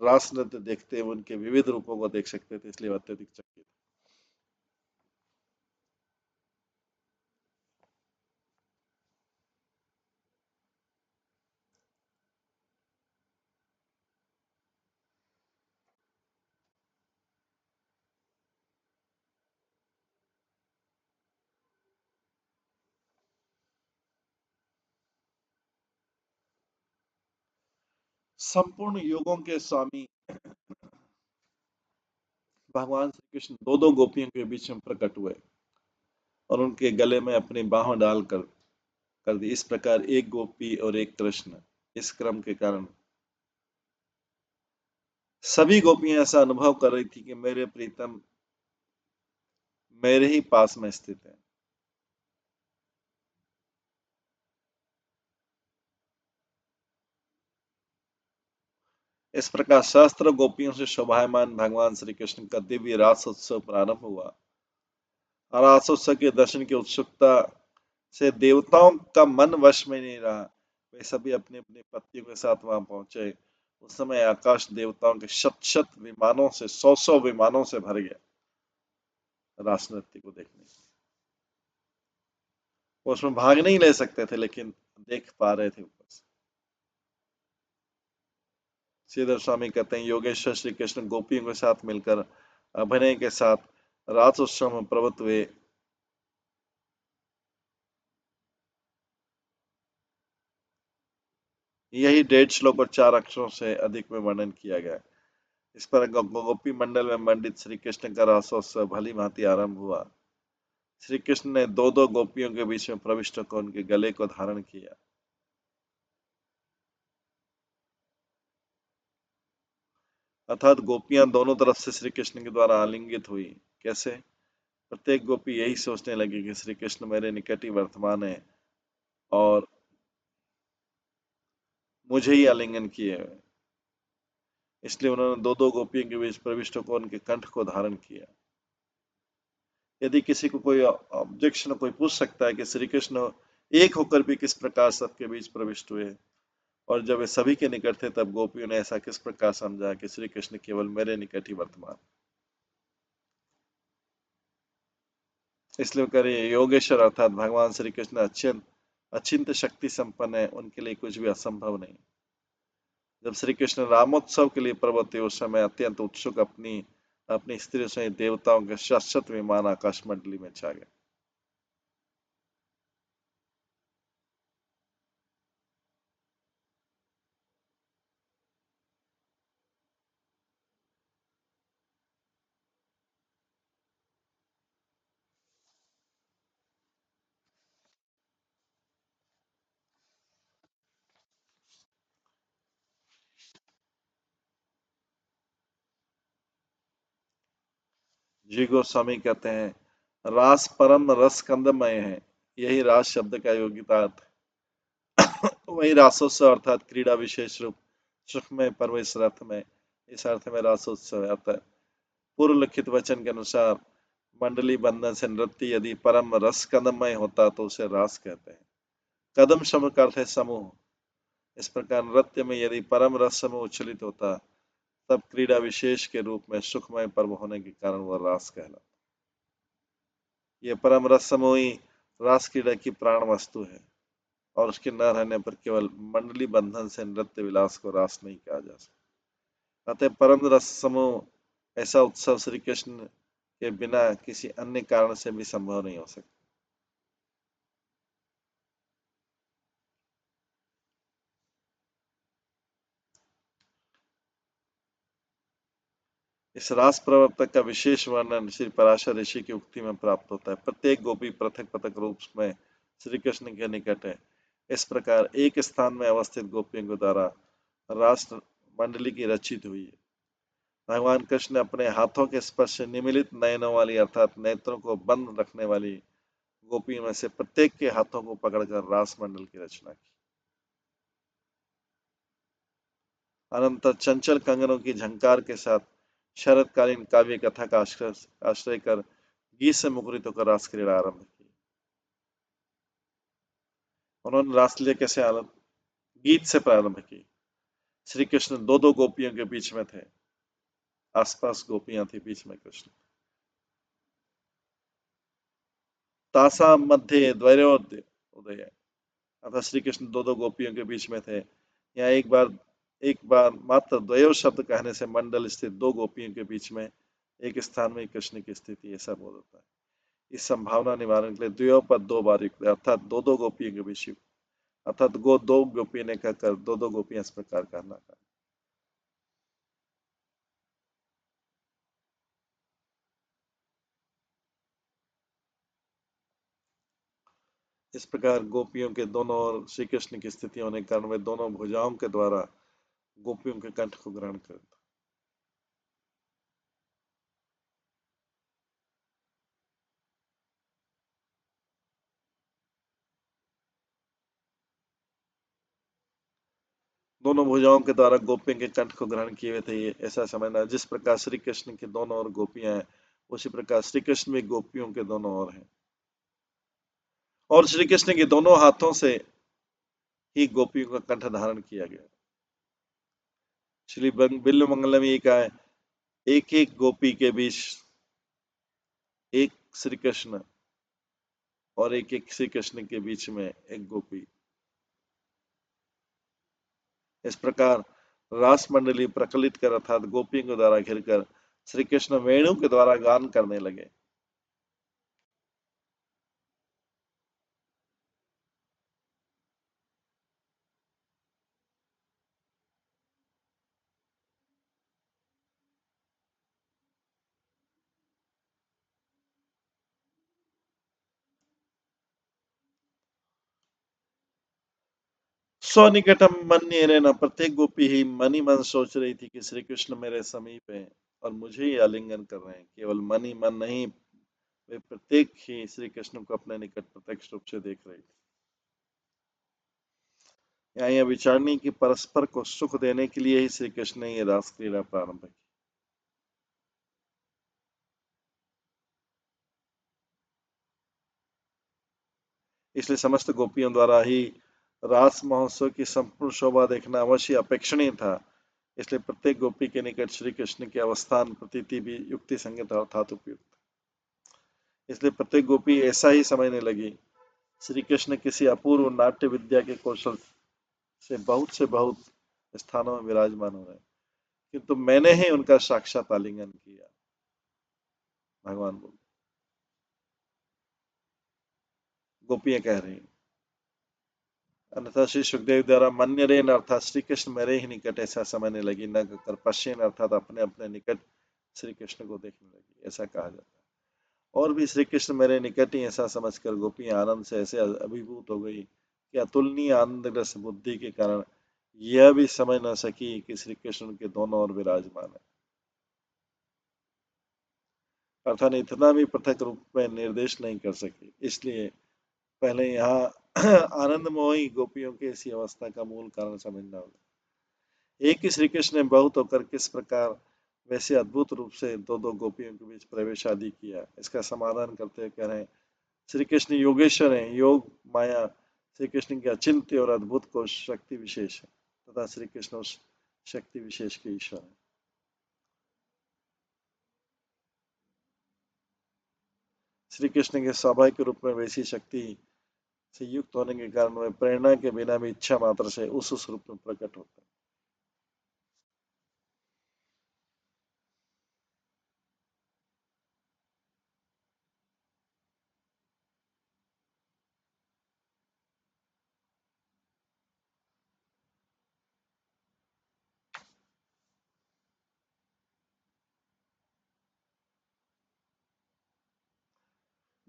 रास नृत्य देखते हुए उनके विविध रूपों को देख सकते थे, इसलिए अत्यधिक चकित। संपूर्ण योगों के स्वामी भगवान श्री कृष्ण दो दो गोपियों के बीच में प्रकट हुए और उनके गले में अपनी बाहों डालकर कर दी। इस प्रकार एक गोपी और एक कृष्ण, इस क्रम के कारण सभी गोपियां ऐसा अनुभव कर रही थी कि मेरे प्रीतम मेरे ही पास में स्थित है। इस प्रकार सहस्त्र गोपियों से शोभायमान भगवान श्री कृष्ण का दिव्य रास उत्सव प्रारंभ हुआ। रास उत्सव के दर्शन की उत्सुकता से देवताओं का मन वश में नहीं रहा। वे सभी अपनी अपनी पत्नियों के साथ वहां पहुंचे। उस समय आकाश देवताओं के शत शत विमानों से, सौ सौ विमानों से भर गया रास नृत्य को देखने। वो उसमें भाग नहीं ले सकते थे, लेकिन देख पा रहे थे ऊपर से। श्रीधर स्वामी कहते हैं, योगेश्वर श्री कृष्ण गोपियों के साथ मिलकर अभिनय के साथ रास उत्सव में प्रवृत्त हुए। यही 1.5 श्लोक और 4 अक्षरों से अधिक में वर्णन किया गया है। इस पर गोपी मंडल में मंडित श्री कृष्ण का रासोत्सव भली भांति आरंभ हुआ। श्री कृष्ण ने दो दो गोपियों के बीच में प्रविष्ट होकर उनके गले को धारण किया। अर्थात गोपियां दोनों तरफ से श्री कृष्ण के द्वारा आलिंगित हुई। कैसे? प्रत्येक गोपी यही सोचने लगी कि श्री कृष्ण मेरे निकट ही वर्तमान है और मुझे ही आलिंगन किए हुए, इसलिए उन्होंने दो दो गोपियों के बीच प्रविष्ट होकर उनके कंठ को धारण किया। यदि किसी को कोई ऑब्जेक्शन, कोई पूछ सकता है कि श्री कृष्ण एक होकर भी किस प्रकार सबके बीच प्रविष्ट हुए, और जब वे सभी के निकट थे तब गोपियों ने ऐसा किस प्रकार समझा कि श्री कृष्ण केवल मेरे निकट ही वर्तमान। इसलिए कह रही है, योगेश्वर अर्थात भगवान श्री कृष्ण अत्यंत अचिंत शक्ति संपन्न है, उनके लिए कुछ भी असंभव नहीं। जब श्री कृष्ण रामोत्सव के लिए प्रवृत्त हुए, उस समय अत्यंत उत्सुक अपनी अपनी स्त्री सहित देवताओं के शत विमान आकाश मंडली में छा गए। जी गोस्वामी कहते हैं, रास परम रस कंदमय है। यही रास शब्द का योगितार्थ। वही रासोत्सव अर्थात क्रीड़ा विशेष रूप सुखमय पर्व इस अर्थ में, इस अर्थ में रासोत्सव है। अतः पूर्व लिखित वचन के अनुसार मंडली बंधन से नृत्य यदि परम रस कदममय होता तो उसे रास कहते हैं। कदम शब्द का अर्थ है समूह। इस प्रकार नृत्य में यदि परम रस समूह उच्छलित होता, तब क्रीड़ा विशेष के रूप में सुखमय पर्व होने के कारण वह रास कहलाता। यह परम रस समूह ही रास क्रीड़ा की प्राण वस्तु है, और उसके न रहने पर केवल मंडली बंधन से नृत्य विलास को रास नहीं कहा जा सकता। अतः परम रस समूह ऐसा उत्सव श्री कृष्ण के बिना किसी अन्य कारण से भी संभव नहीं हो सकता। इस रास प्रवर्तक का विशेष वर्णन श्री पराशर ऋषि की उक्ति में प्राप्त होता है। प्रत्येक गोपी पृथक पृथक रूप में श्री कृष्ण के निकट है। इस प्रकार एक स्थान में अवस्थित गोपियों के द्वारा रास मंडली की रचित हुई है। भगवान कृष्ण ने अपने हाथों के स्पर्श से निमिलित नयनों वाली अर्थात नेत्रों को बंद रखने वाली गोपियों में से प्रत्येक के हाथों को पकड़कर रास मंडल की रचना की। अनंतर चंचल कंगनों की झंकार के साथ शरतकालीन काव्य कथा का आश्रय कर गीत से मुखरित होकर रास क्रीड़ा आरंभ की। उन्होंने रासलीला कैसे आरंभ? गीत से प्रारंभ की। श्री कृष्ण दो दो गोपियों के बीच में थे। आसपास गोपियां थी, बीच में कृष्ण। तासा मध्य द्वैरोदय उदय, अर्थात श्री कृष्ण दो दो गोपियों के बीच में थे। यहाँ एक बार मात्र द्वयो शब्द कहने से मंडल स्थित दो गोपियों के बीच में एक स्थान में कृष्ण की स्थिति ऐसा बोध होता है। इस संभावना निवारण के लिए द्वयो पद दो बार युक्त, अर्थात दो दो गोपियों के बीच, अर्थात गो दो गोपी ने कहकर दो दो गोपियां इस प्रकार कहना था। इस प्रकार गोपियों के दोनों ओर श्री कृष्ण की स्थिति होने के कारण वे दोनों भुजाओं के द्वारा गोपियों के कंठ को ग्रहण करते। दोनों भुजाओं के द्वारा गोपियों के कंठ को ग्रहण किए हुए थे, ये ऐसा समझना। जिस प्रकार श्री कृष्ण के दोनों ओर गोपियां हैं, उसी प्रकार श्री कृष्ण भी गोपियों के दोनों ओर हैं, और श्री कृष्ण के दोनों हाथों से ही गोपियों का कंठ धारण किया गया। श्री बिल्व मंगलम में ये कहा है, एक एक गोपी के बीच एक श्री कृष्ण, और एक एक श्री कृष्ण के बीच में एक गोपी। इस प्रकार रास मंडली प्रकलित कर अर्थात गोपियों के द्वारा घिरकर श्री कृष्ण वेणु के द्वारा गान करने लगे। स्वनिकटम मन्ये रहना, प्रत्येक गोपी ही मन ही मन सोच रही थी कि श्री कृष्ण मेरे समीप है और मुझे ही आलिंगन कर रहे हैं। केवल मन ही मन नहीं, वे प्रत्येक ही श्री कृष्ण को अपने निकट प्रत्यक्ष रूप से देख रही थी। यहाँ यह विचारनी कि परस्पर को सुख देने के लिए ही श्री कृष्ण ने ये रास क्रीड़ा प्रारंभ की। इसलिए समस्त गोपियों द्वारा ही रास महोत्सव की संपूर्ण शोभा देखना अवश्य अपेक्षणीय था। इसलिए प्रत्येक गोपी के निकट श्री कृष्ण की अवस्थान प्रतीति भी युक्ति संगत अर्थात उपयुक्त। इसलिए प्रत्येक गोपी ऐसा ही समझने लगी, श्री कृष्ण किसी अपूर्व नाट्य विद्या के कौशल से बहुत स्थानों में विराजमान हो रहे हैं, किंतु मैंने ही उनका साक्षात आलिंगन किया। भगवान बोल, गोपियां कह रही, अन्यथा श्री सुखदेव द्वारा मन्य रेन अर्थात श्री कृष्ण मेरे ही निकट ऐसा समझने लगी, न कर पश्चिन अर्थात अपने अपने निकट श्री कृष्ण को देखने लगी, ऐसा कहा जाता है। और भी श्री कृष्ण मेरे निकट ही ऐसा समझकर गोपियां आनंद से ऐसे अभिभूत हो गई कि अतुलनीय आनंदग्रस्त बुद्धि के कारण यह भी समझ न सकी कि श्री कृष्ण उनके दोनों ओर विराजमान है, अर्थात इतना भी पृथक रूप में निर्देश नहीं कर सकी। इसलिए पहले यहाँ आनंद मोही गोपियों की ऐसी अवस्था का मूल कारण समझना होगा। एक ही श्री कृष्ण ने बहुत होकर किस प्रकार वैसे अद्भुत रूप से दो दो गोपियों के बीच प्रवेश आदि किया, इसका समाधान करते हुए कह रहे हैं, श्री कृष्ण योगेश्वर हैं, योग माया श्री कृष्ण की अचिंत्य और अद्भुत को शक्ति विशेष है, तथा श्री कृष्ण उस शक्ति विशेष के ईश्वर है। श्री कृष्ण के स्वाभाविक रूप में वैसी शक्ति से युक्त होने के कारण वे प्रेरणा के बिना भी इच्छा मात्र से उस रूप में प्रकट होते हैं।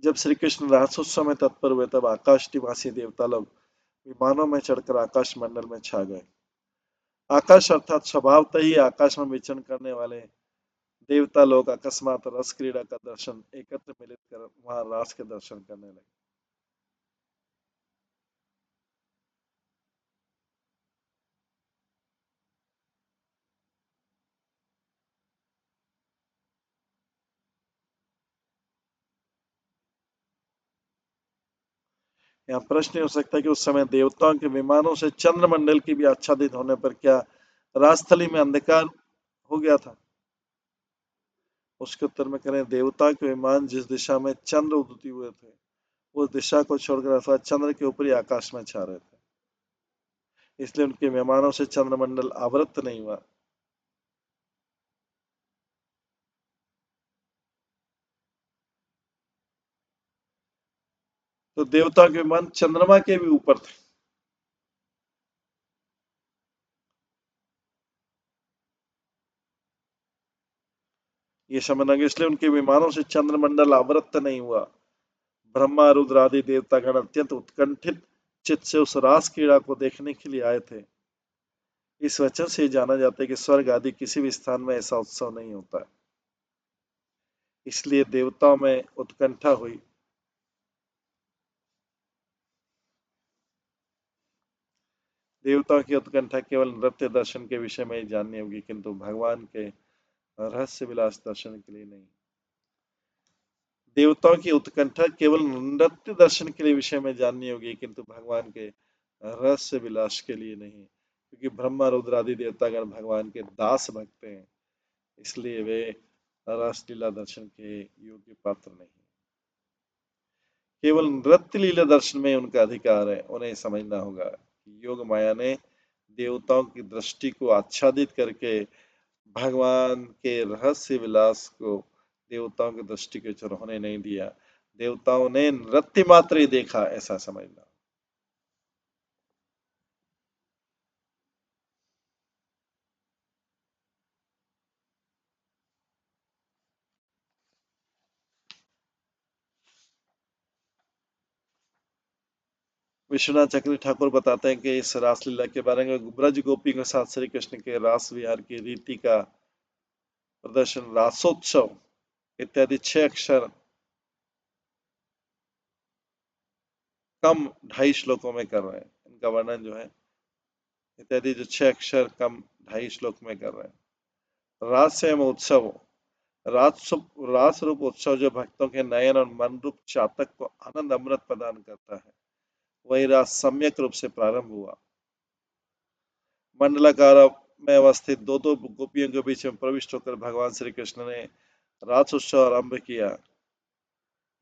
जब श्री कृष्ण रासोत्सव में तत्पर हुए तब आकाश निवासी देवता लोग विमानों में चढ़कर आकाश मंडल में छा गए। आकाश अर्थात स्वभावतः ही आकाश में विचरण करने वाले देवता लोग अकस्मात रस क्रीड़ा का दर्शन एकत्र मिलित कर वहां रास के दर्शन करने लगे। यहाँ प्रश्न हो सकता है कि उस समय देवताओं के विमानों से चंद्रमंडल की भी आच्छादित होने पर क्या राजस्थली में अंधकार हो गया था? उसके उत्तर में करें, देवता के विमान जिस दिशा में चंद्र उदित हुए थे उस दिशा को छोड़कर अर्थात चंद्र के ऊपरी आकाश में छा रहे थे, इसलिए उनके विमानों से चंद्रमंडल आवृत नहीं हुआ। तो देवता के विमान चंद्रमा के भी ऊपर थे। ये समझना, इसलिए उनके विमानों से चंद्रमंडल आवृत नहीं हुआ। ब्रह्मा रुद्र आदि देवतागण अत्यंत उत्कंठित चित्त से उस रास क्रीड़ा को देखने के लिए आए थे। इस वचन से जाना जाता है कि स्वर्ग आदि किसी भी स्थान में ऐसा उत्सव नहीं होता, इसलिए देवताओं में उत्कंठा हुई। देवताओं की उत्कंठा केवल नृत्य दर्शन के विषय में ही जाननी होगी, किंतु भगवान के रहस्य विलास दर्शन के लिए नहीं। देवताओं की उत्कंठा केवल नृत्य दर्शन के लिए विषय में जाननी होगी, किंतु भगवान के रहस्य विलास के लिए नहीं, क्योंकि ब्रह्मा रुद्र आदि देवतागण भगवान के दास भक्त हैं, इसलिए वे रासलीला दर्शन के योग्य पात्र नहीं। केवल नृत्य लीला दर्शन में उनका अधिकार है। उन्हें समझना होगा कि योग माया ने देवताओं की दृष्टि को आच्छादित करके भगवान के रहस्य विलास को देवताओं की दृष्टि के गोचर होने नहीं दिया। देवताओं ने नृत्य मात्र ही देखा, ऐसा समझना। विश्वनाथ चक्रवर्ती ठाकुर बताते हैं कि इस रासलीला के बारे में ब्रज गोपी के साथ श्री कृष्ण के रास विहार की रीति का प्रदर्शन रासोत्सव इत्यादि 6 अक्षर कम 2.5 श्लोकों में कर रहे हैं। इनका वर्णन जो है इत्यादि जो 6 अक्षर कम 2.5 श्लोक में कर रहे हैं। रास एवं उत्सव, रास रूप उत्सव जो भक्तों के नयन और मन रूप चातक को आनंद अमृत प्रदान करता है, वही रास सम्यक रूप से प्रारंभ हुआ। मंडलाकार में अवस्थित दो गोपियों के बीच में प्रविष्ट होकर भगवान श्री कृष्ण ने रास उत्सव आरंभ किया।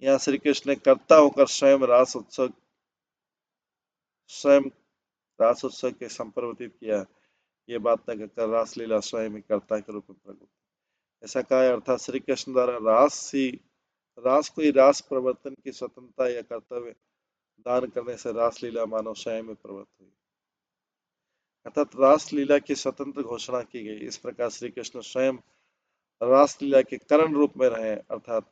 यहाँ श्री कृष्ण ने कर्ता होकर स्वयं रास उत्सव के संप्रवर्तित किया। ये बात न कहकर रासलीला स्वयं ही कर्ता के रूप में प्रकट, ऐसा कहा है। अर्थात श्री कृष्ण द्वारा रास को ही रास प्रवर्तन की स्वतंत्रता या कर्तव्य दान करने से रासलीला मानव स्वयं में प्रवृत्त हुई, अर्थात रासलीला की स्वतंत्र घोषणा की गई। इस प्रकार श्री कृष्ण स्वयं रासलीला के करण रूप में रहे, अर्थात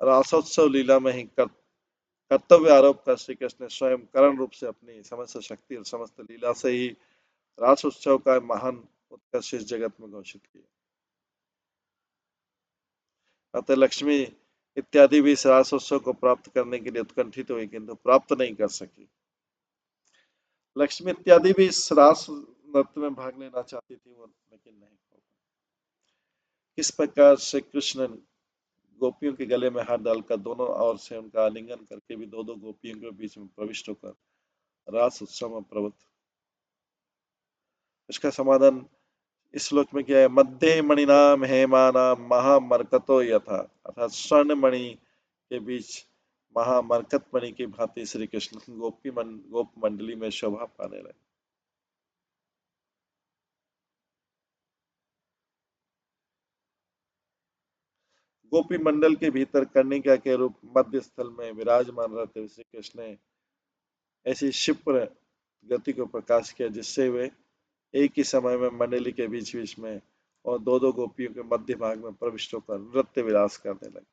रासोत्सव लीला में ही कर्तव्य आरोप कर श्री कृष्ण ने स्वयं करण रूप से अपनी समस्त शक्ति और समस्त लीला से ही रासोत्सव का महान उत्कर्ष इस जगत में घोषित किया। अतः लक्ष्मी इत्यादि भी इस रासोत्सव को प्राप्त करने के लिए उत्कंठित हुई, किंतु प्राप्त नहीं कर सकी। लक्ष्मी इत्यादि भी इस रास नृत्य में भाग लेना चाहती थी, वो लेकिन नहीं हो पाया। इस प्रकार श्री कृष्ण गोपियों के गले में हाथ डालकर दोनों ओर से उनका आलिंगन करके भी दो गोपियों के बीच में प्रविष्ट होकर रास उत्सव में प्रवृत्त। इसका समाधान इस श्लोक में क्या है? मध्य मणिनाम हेमाना महामरकतो यथा, अर्थात स्वर्ण मणि के बीच महामरकत मणि की भांति श्री कृष्ण गोप मंडली में शोभा पाने लगे। गोपी मंडल के भीतर कर्णिका के रूप मध्य स्थल में विराजमान रहते हुए श्री कृष्ण ने ऐसी क्षिप्र गति को प्रकाश किया, जिससे वे एक ही समय में मंडली के बीच बीच में और दो गोपियों के मध्य भाग में प्रविष्ट होकर नृत्य विलास करने लगे।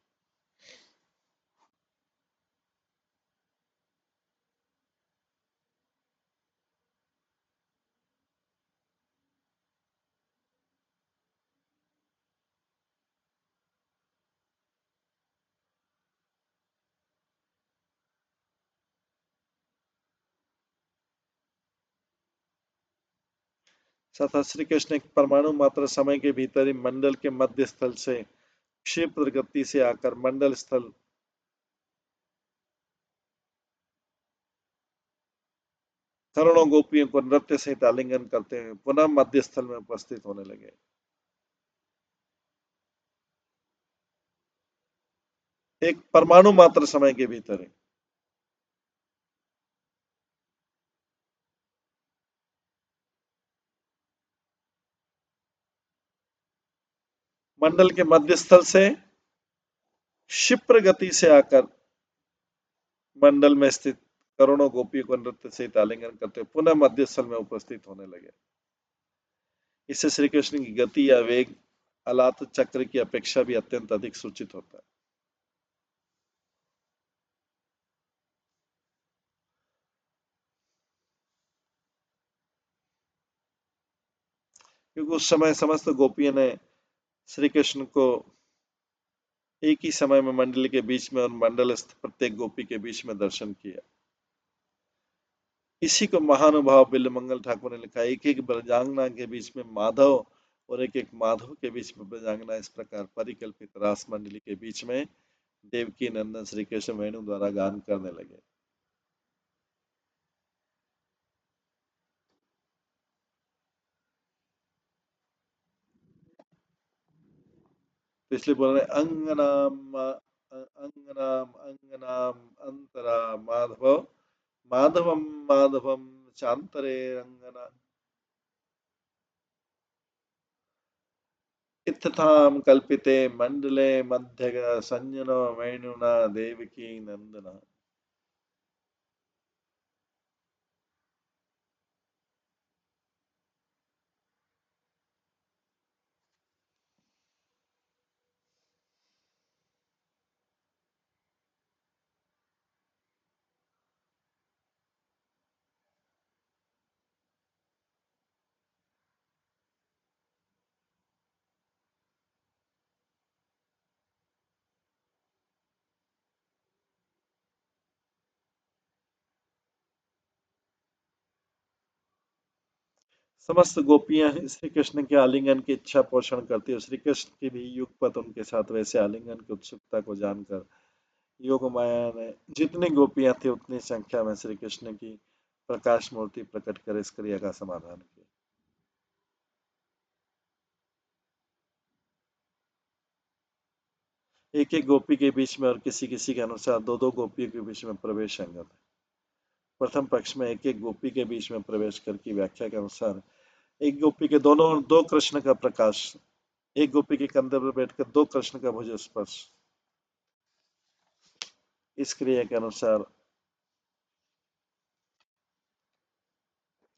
तथा श्री कृष्ण एक परमाणु मात्र समय के भीतर ही मंडल के मध्य स्थल से क्षिप्र गति से आकर मंडल स्थल करोड़ों गोपियों को नृत्य सहित आलिंगन करते हुए पुनः मध्य स्थल में उपस्थित होने लगे। एक परमाणु मात्र समय के भीतर ही मंडल के मध्य स्थल से क्षिप्र गति से आकर मंडल में स्थित करोड़ों गोपियों को नृत्य सहित आलिंगन करते हुए पुनः मध्य स्थल में उपस्थित होने लगे। इससे श्री कृष्ण की गति या वेग अलात चक्र की अपेक्षा भी अत्यंत अधिक सूचित होता है, क्योंकि उस समय समस्त गोपियों ने श्री कृष्ण को एक ही समय में मंडली के बीच में और मंडल स्थ प्रत्येक गोपी के बीच में दर्शन किया। इसी को महानुभाव बिल्वमंगल ठाकुर ने लिखा, एक एक ब्रजांगना के बीच में माधव और एक एक माधव के बीच में ब्रजांगना, इस प्रकार परिकल्पित रास मंडली के बीच में देवकी नंदन श्री कृष्ण वेणु द्वारा गान करने लगे। तो इसलिए बोल रहे अंगनाम अंगनाम अंतरा माधव माधवम माधवम चांतरे अंगना इत्थताम कल्पिते मंडले मध्य संजनो वेणुना देवकी नंदना। समस्त गोपियां श्री कृष्ण के आलिंगन की इच्छा पोषण करती है। श्री कृष्ण की भी युगपत उनके साथ वैसे आलिंगन की उत्सुकता को जानकर योग माया ने जितनी गोपियां थी उतनी संख्या में श्री कृष्ण की प्रकाश मूर्ति प्रकट कर इस क्रिया का समाधान किया। एक एक गोपी के बीच में और किसी किसी के अनुसार दो दो गोपियों के बीच में प्रवेश अंगत है। प्रथम पक्ष में एक एक गोपी के बीच में प्रवेश कर की व्याख्या के अनुसार एक गोपी के दोनों दो कृष्ण का प्रकाश, एक गोपी के कंधे पर बैठकर दो कृष्ण का भुज स्पर्श, इस क्रिया के अनुसार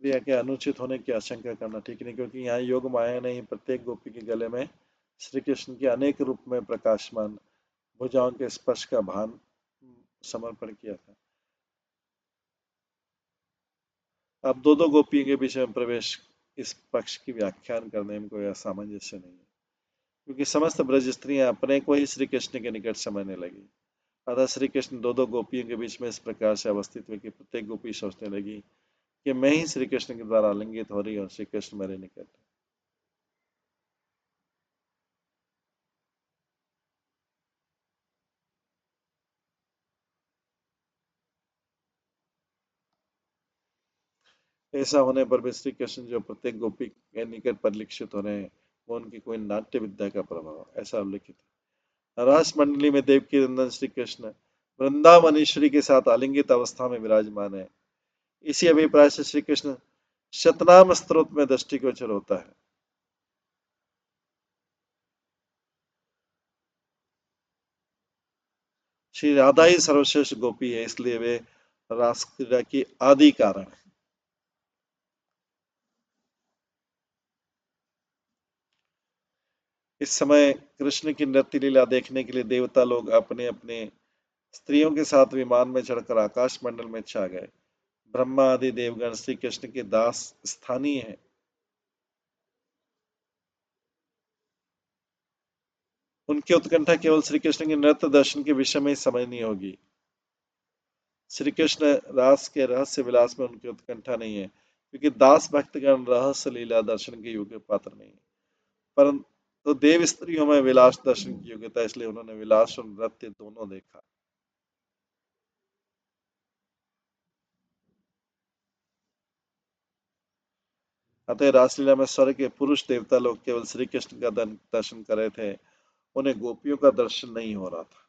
क्रिया के अनुचित होने की आशंका करना ठीक नहीं, क्योंकि यहाँ योग माया ने ही प्रत्येक गोपी के गले में श्री कृष्ण के अनेक रूप में प्रकाशमान भुजाओं के स्पर्श का भान समर्पण किया था। अब दो दो गोपियों के बीच में प्रवेश इस पक्ष की व्याख्यान करने में कोई असामंजस्य नहीं है, क्योंकि समस्त ब्रज स्त्रियां अपने को ही श्री कृष्ण के निकट समझने लगी। अतः श्री कृष्ण दो दो गोपियों के बीच में इस प्रकार से अवस्थित हुए कि प्रत्येक गोपी सोचने लगी कि मैं ही श्री कृष्ण के द्वारा आलिंगित हो रही और श्री कृष्ण मेरे निकट। ऐसा होने पर भी श्री कृष्ण जो प्रत्येक गोपी के निकट परिलक्षित हो रहे हैं वो उनकी कोई नाट्य विद्या का प्रभाव, ऐसा उल्लिखित है। रास मंडली में देवकी नंदन श्री कृष्ण वृंदावनेश्वरी के साथ आलिंगित अवस्था में विराजमान है। इसी अभिप्राय से श्री कृष्ण शतनाम स्तोत्र में दृष्टिगोचर होता है। श्री राधा ही सर्वश्रेष्ठ गोपी है, इसलिए वे रास क्रीड़ा की आदि कारण है। इस समय कृष्ण की नृत्य लीला देखने के लिए देवता लोग अपने अपने स्त्रियों के साथ विमान में चढ़कर आकाश मंडल में छा गए। ब्रह्मा आदि देवगण श्री कृष्ण के दास स्थानीय हैं। उनकी उत्कंठा केवल श्री कृष्ण के नृत्य दर्शन के विषय में ही समझनी होगी। श्री कृष्ण रास के रहस्य विलास में उनकी उत्कंठा नहीं है, क्योंकि दास भक्तगण रहस्य लीला दर्शन के योग्य पात्र नहीं है, परंतु तो देव स्त्रियों में विलास दर्शन की योग्यता, इसलिए उन्होंने विलास और नृत्य दोनों देखा। अतः रासलीला में स्वर्ग के पुरुष देवता लोग केवल श्री कृष्ण का दर्शन कर रहे थे, उन्हें गोपियों का दर्शन नहीं हो रहा था।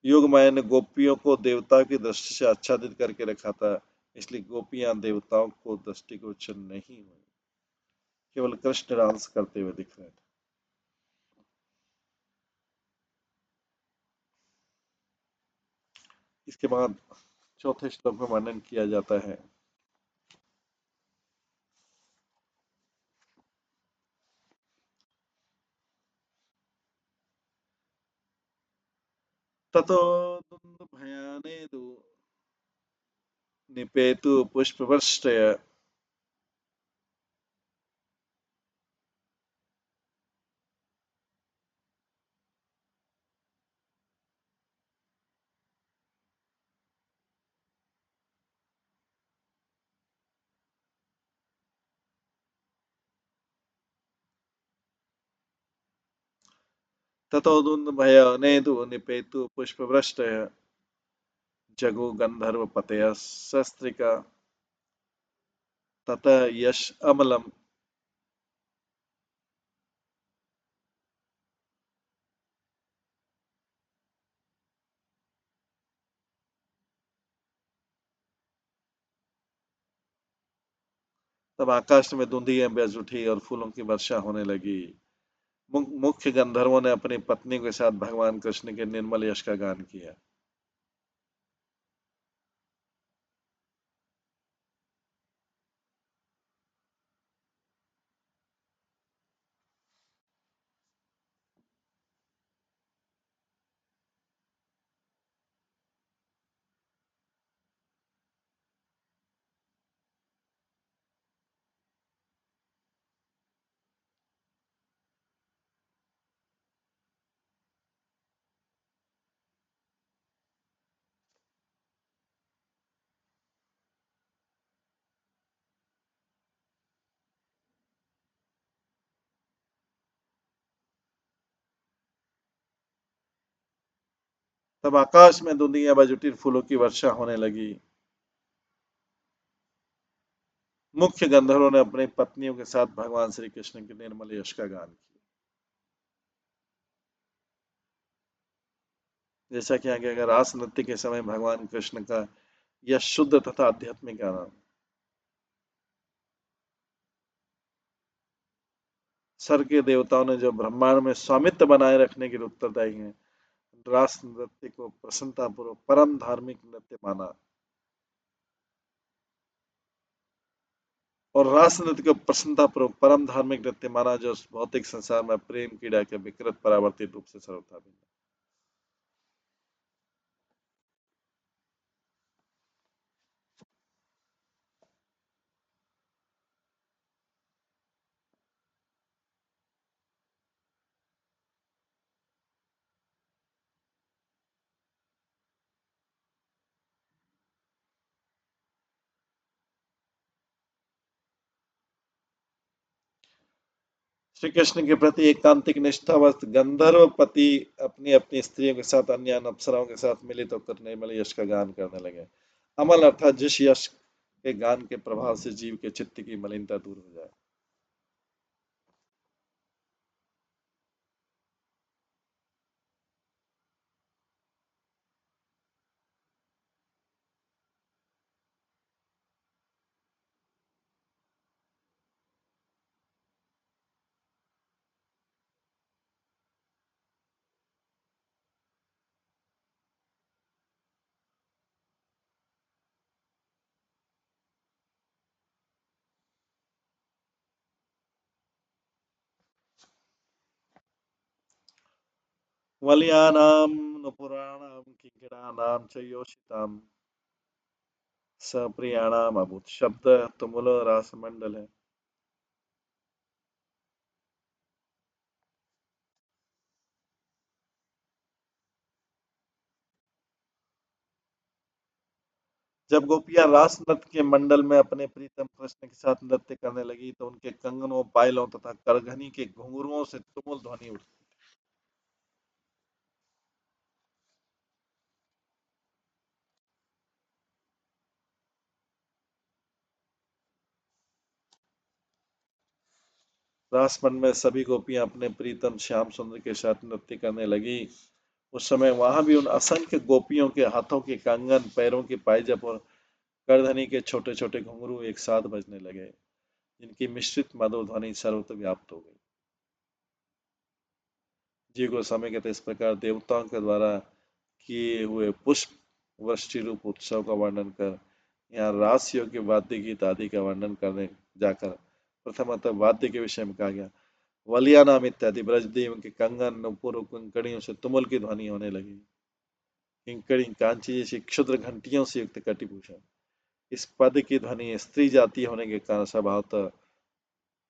योग माया ने गोपियों को देवता की दृष्टि से आच्छादित करके रखा था, इसलिए गोपियां देवताओं को दृष्टिगोचर नहीं हुई, केवल कृष्ण डांस करते हुए दिख रहे थे। इसके बाद चौथे श्लोक में वर्णन किया जाता है। ततो दुन्दुभयाने दु निपेतु पुष्पवृष्टय ततोदुन्भयनेतु निपेतु पुष्पवृष्टय जगो गन्धर्वपतयः सस्त्रिका तत यश अमलम। तब आकाश में धुंधियां गरज उठी और फूलों की वर्षा होने लगी। मुख्य गंधर्वों ने अपनी पत्नी के साथ भगवान कृष्ण के निर्मल यश का गान किया। तब आकाश में धुंधियां बज उठी, फूलों की वर्षा होने लगी। मुख्य गंधर्वों ने अपनी पत्नियों के साथ भगवान श्री कृष्ण के निर्मल यश का गान किया। जैसा कि आगे अगर रास नृत्य के समय भगवान कृष्ण का यह शुद्ध तथा आध्यात्मिक आनंद, स्वर्ग के देवताओं ने जो ब्रह्मांड में स्वामित्व बनाए रखने के लिए उत्तरदायी हैं, रास नृत्य को प्रसन्नतापूर्वक परम धार्मिक नृत्य माना और रास नृत्य को प्रसन्नतापूर्वक परम धार्मिक नृत्य माना, जो भौतिक संसार में प्रेम कीड़ा के विकृत परावर्तित रूप से सर्वथा भिन्न। श्री कृष्ण के प्रति एकांतिक निष्ठावश गंधर्व पति अपनी अपनी स्त्रियों के साथ अन्य अप्सराओं के साथ मिलित होकर निर्मल यश का गान करने लगे। अमल अर्थात जिस यश के गान के प्रभाव से जीव के चित्त की मलिनता दूर हो जाए। वल्यानाम नुपुराणाम किंकिणानाम च योषिताम सप्रियाणाम अभूत शब्द तुमुल रास मंडल है। जब गोपियां रास नृत्य के मंडल में अपने प्रीतम कृष्ण के साथ नृत्य करने लगी तो उनके कंगनों, पायलों तथा करघनी के घुंघरुओं से तुमुल ध्वनि उठी। रासमंडल में सभी गोपियां अपने प्रीतम श्याम सुंदर के साथ नृत्य करने लगी। उस समय वहां भी उन असंख्य गोपियों के हाथों के कंगन, पैरों की पायजप और करधनी के छोटे छोटे घुंघरू एक साथ बजने लगे, जिनकी मिश्रित मधुर ध्वनि सर्वत्र व्याप्त हो गई। जी गोस्वामी कहते इस प्रकार देवताओं के द्वारा किए हुए पुष्प वृष्टि रूप उत्सव का वर्णन कर यहाँ रास योग्य वाद्य गीत आदि का वर्णन करने जाकर प्रथमतः वाद्य के विषय में कहा गया। वलिया नाम इत्यादि ब्रजदेव के कंगन, नुपुर, कंकड़ियों से तुमुल की ध्वनि होने लगी। किंकड़ी, कांची जैसी क्षुद्र घंटियों से युक्त कटिभूषण। इस पद की ध्वनि स्त्री जाति होने के कारण स्वभावतः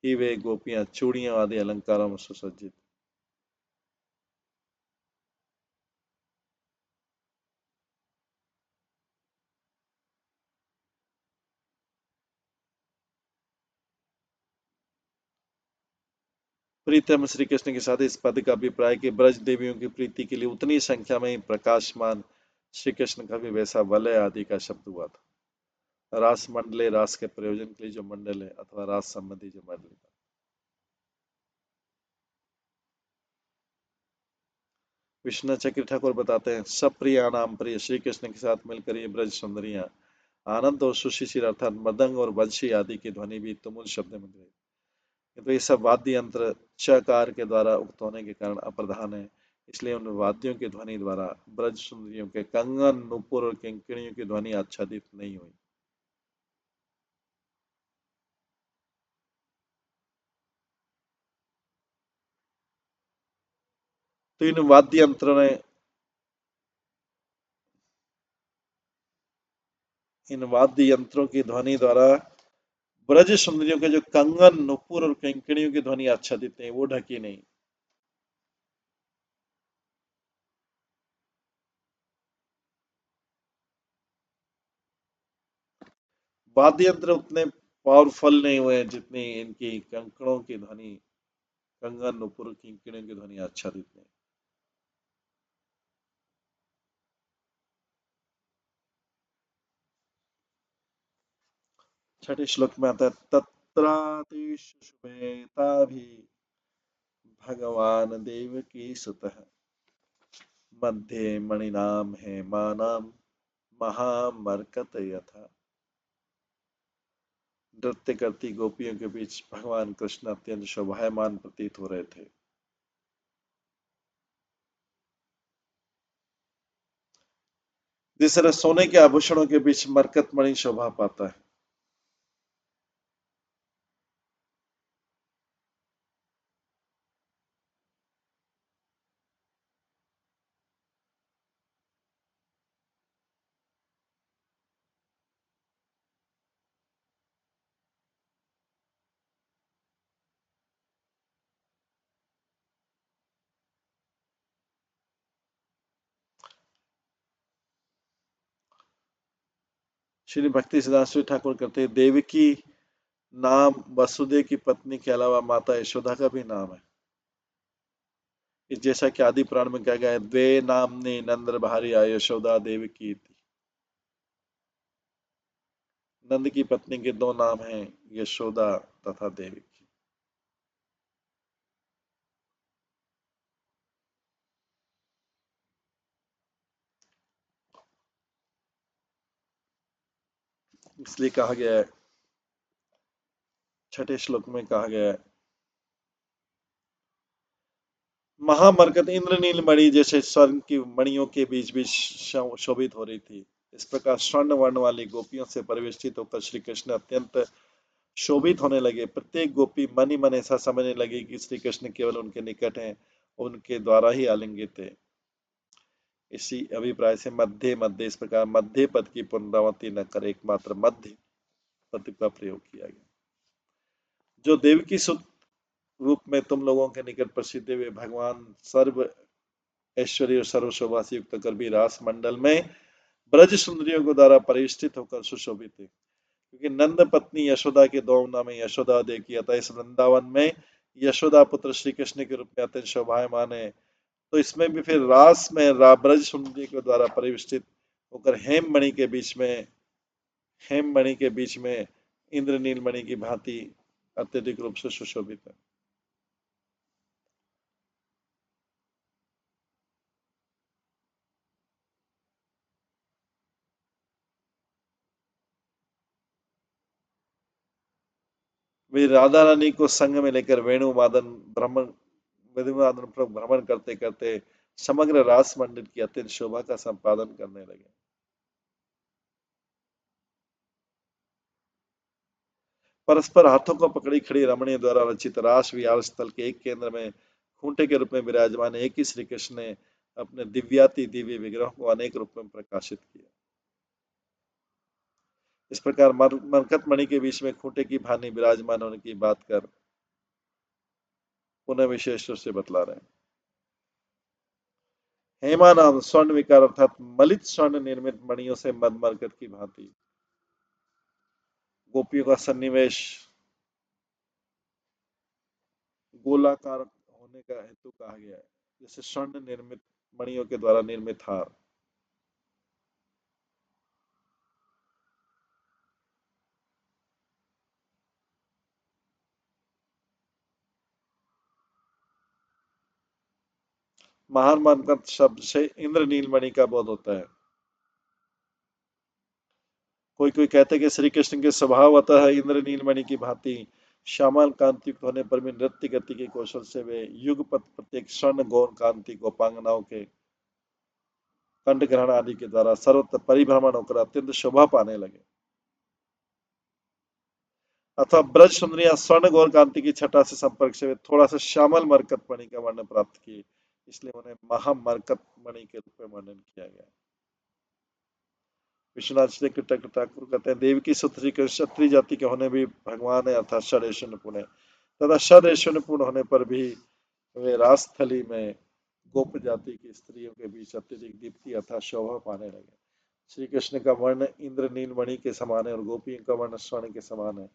ही वे गोपियां चूड़ियों आदि अलंकारों में सुसज्जित। प्रीतम श्री कृष्ण के साथ इस पद का अभिप्राय कि ब्रज देवियों की प्रीति के लिए उतनी संख्या में ही प्रकाशमान श्री कृष्ण का भी वैसा वलय आदि का शब्द हुआ था। रास मंडले, रास के प्रयोजन के लिए जो मंडल है अथवा रास संबंधी जो मंडल। विश्वनाथ चक्र ठाकुर बताते हैं, सब प्रिया नाम प्रिय श्री कृष्ण के साथ मिलकर ये ब्रज सुंदरियां आनंद और सुशिशिर अर्थात मदंग और वंशी आदि की ध्वनि भी तुमुल शब्द में गई। तो ये सब वाद्य यंत्र चकार के द्वारा उक्त होने के कारण अप्रधान है, इसलिए उन वाद्यों की ध्वनि द्वारा ब्रज सुंदरियों के कंगन, नुपुर और किंकिणियों की ध्वनि आच्छादित नहीं हुई। तो इन वाद्य यंत्रों की ध्वनि द्वारा ब्रज सुंदरियों के जो कंगन, नुपुर और किंकिणियों की ध्वनि आच्छादित नहीं, वो ढकी नहीं। वाद्य यंत्र उतने पावरफुल नहीं हुए जितनी इनकी कंकड़ों की ध्वनि, कंगन, नुपुर, किंकिणियों की ध्वनि आच्छादित नहीं। छठे श्लोक में आता है, तत्रातिशुश्वेताभि भगवान देवकी सुतः मध्ये मणिनाम हेमानाम महामरकत यथा। नृत्य करती गोपियों के बीच भगवान कृष्ण अत्यंत शोभायमान प्रतीत हो रहे थे। जिस तरह सोने के आभूषणों के बीच मरकत मणि शोभा पाता है। श्री भक्ति सिद्धांत ठाकुर कहते हैं, देवकी नाम वसुदेव की पत्नी के अलावा माता यशोदा का भी नाम है। इस जैसा कि आदि पुराण में कहा गया है, द्वे नामने नंद भार्या यशोदा देवकी थी। नंद की पत्नी के दो नाम हैं, यशोदा तथा देवकी। इसलिए कहा गया है, छठे श्लोक में कहा गया है, महामरकत इंद्रनील मणि जैसे स्वर्ण की मणियों के बीच बीच शोभित हो रही थी। इस प्रकार स्वर्ण वर्ण वाली गोपियों से परिवेष्टित होकर श्री कृष्ण अत्यंत शोभित होने लगे। प्रत्येक गोपी मन ही मन ऐसा समझने लगी कि श्री कृष्ण केवल उनके निकट हैं, उनके द्वारा ही आलिंगित है। इसी अभिप्राय से मध्य मध्य इस प्रकार मध्य पद की पुनरावृत्ति न कर एकमात्र मध्य पद का प्रयोग किया गया। जो देवकी सुत रूप में तुम लोगों के निकट प्रसिद्ध हुए भगवान सर्व ऐश्वर्य और सर्व शोभा से युक्त कर भी रास मंडल में ब्रज सुंदरियों को द्वारा परिष्ठित होकर सुशोभित है। क्योंकि नंद पत्नी यशोदा के दो नाम है, यशोदा देव की, अतः इस वृंदावन में यशोदा पुत्र श्री कृष्ण के रूप में अत्यंत शोभायमान है। तो इसमें भी फिर रास में ब्रज सुंदरी के द्वारा परिविष्टित होकर हेम मणि के बीच में इंद्रनील मणि की भांति अत्यधिक रूप से सुशोभित है। वे राधा रानी को संग में लेकर वेणु वादन पर भ्रमण करते करते समग्र रास मंडल की अत्यंत शोभा का संपादन करने लगे। परस्पर हाथों को पकड़ी खड़ी रमणीय द्वारा रचित रास विहार स्थल के एक केंद्र में खूंटे के रूप में विराजमान एक ही श्री कृष्ण ने अपने दिव्याति दिव्य विग्रह को अनेक रूप में प्रकाशित किया। इस प्रकार मरकत मणि के बीच में खूंटे की भांति विराजमान होने की बात कर पुनः विशेष रूप से बतला रहे हैं। हेमा नाम स्वर्ण विकार अर्थात मलित स्वर्ण निर्मित मणियों से मद मरकत की भांति गोपियों का सन्निवेश गोलाकार होने का हेतु कहा गया है, जैसे स्वर्ण निर्मित मणियों के द्वारा निर्मित हार। महान मानकर शब्द से इंद्रनील मणि का बोध होता है। कोई कोई कहते हैं कि श्री कृष्ण के स्वभावतः इंद्रनील मणि की भांति श्यामल कांति युक्त होने पर भी नृत्य गति के कौशल से वे युगपत प्रत्येक स्वर्ण गौर कांति गोपांगनाओं के कंठ ग्रहण आदि के द्वारा सर्वत्र परिभ्रमण होकर अत्यंत शोभा पाने लगे। अथवा ब्रज सुंदरियां स्वर्ण गौर कांति की छटा से संपर्क से वे थोड़ा सा श्यामल मरकत मणि का वर्णन प्राप्त किए, इसलिए उन्हें महामरकत मणि के रूप में वर्णन किया गया। विश्वनाथ श्री ठाकुर कहते हैं, देवी की सुत्री क्षत्रिय जाति के होने भी भगवान है अर्थात षड निपुण है, तथा षड निपुण होने पर भी वे रासथली में गोप जाति की स्त्रियों के बीच अत्यधिक दीप्ति अर्थात शोभा पाने लगे। श्री कृष्ण का वर्ण इंद्र नीलमणि के समान है और गोपियों का वर्ण स्वर्ण के समान है,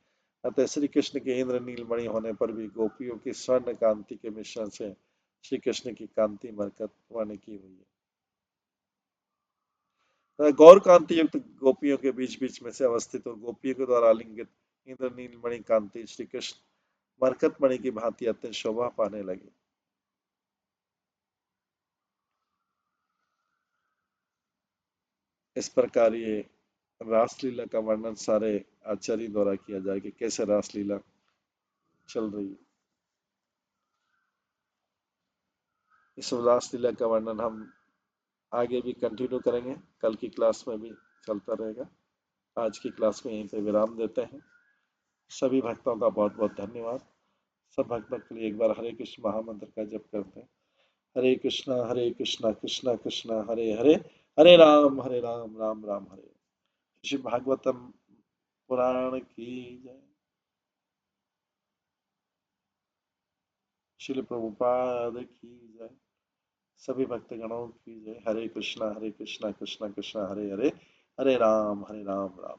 अतः श्री कृष्ण के इंद्र नीलमणि होने पर भी गोपियों की स्वर्ण कांति के मिश्रण से श्री कृष्ण की कांति मरकत वर्ण की हुई है। गौर कांति युक्त गोपियों के बीच बीच में से अवस्थित और गोपियों के द्वारा आलिंगित इंद्र नीलमणि कांति श्री कृष्ण मरकत मणि की भांति अत्यंत शोभा पाने लगी। इस प्रकार ये रासलीला का वर्णन सारे आचार्य द्वारा किया जाए कि कैसे रासलीला चल रही है। इस रासलीला का वर्णन हम आगे भी कंटिन्यू करेंगे, कल की क्लास में भी चलता रहेगा। आज की क्लास में यहीं पे विराम देते हैं। सभी भक्तों का बहुत बहुत धन्यवाद। सब भक्तों के लिए एक बार हरे कृष्ण महामंत्र का जप करते हैं। हरे कृष्णा कृष्णा कृष्णा हरे हरे, हरे राम राम राम हरे। श्री भागवतम पुराण की जय। श्रील प्रभुपाद की जय। सभी भक्तगणों की जय। हरे कृष्णा कृष्णा कृष्णा हरे हरे, हरे राम राम।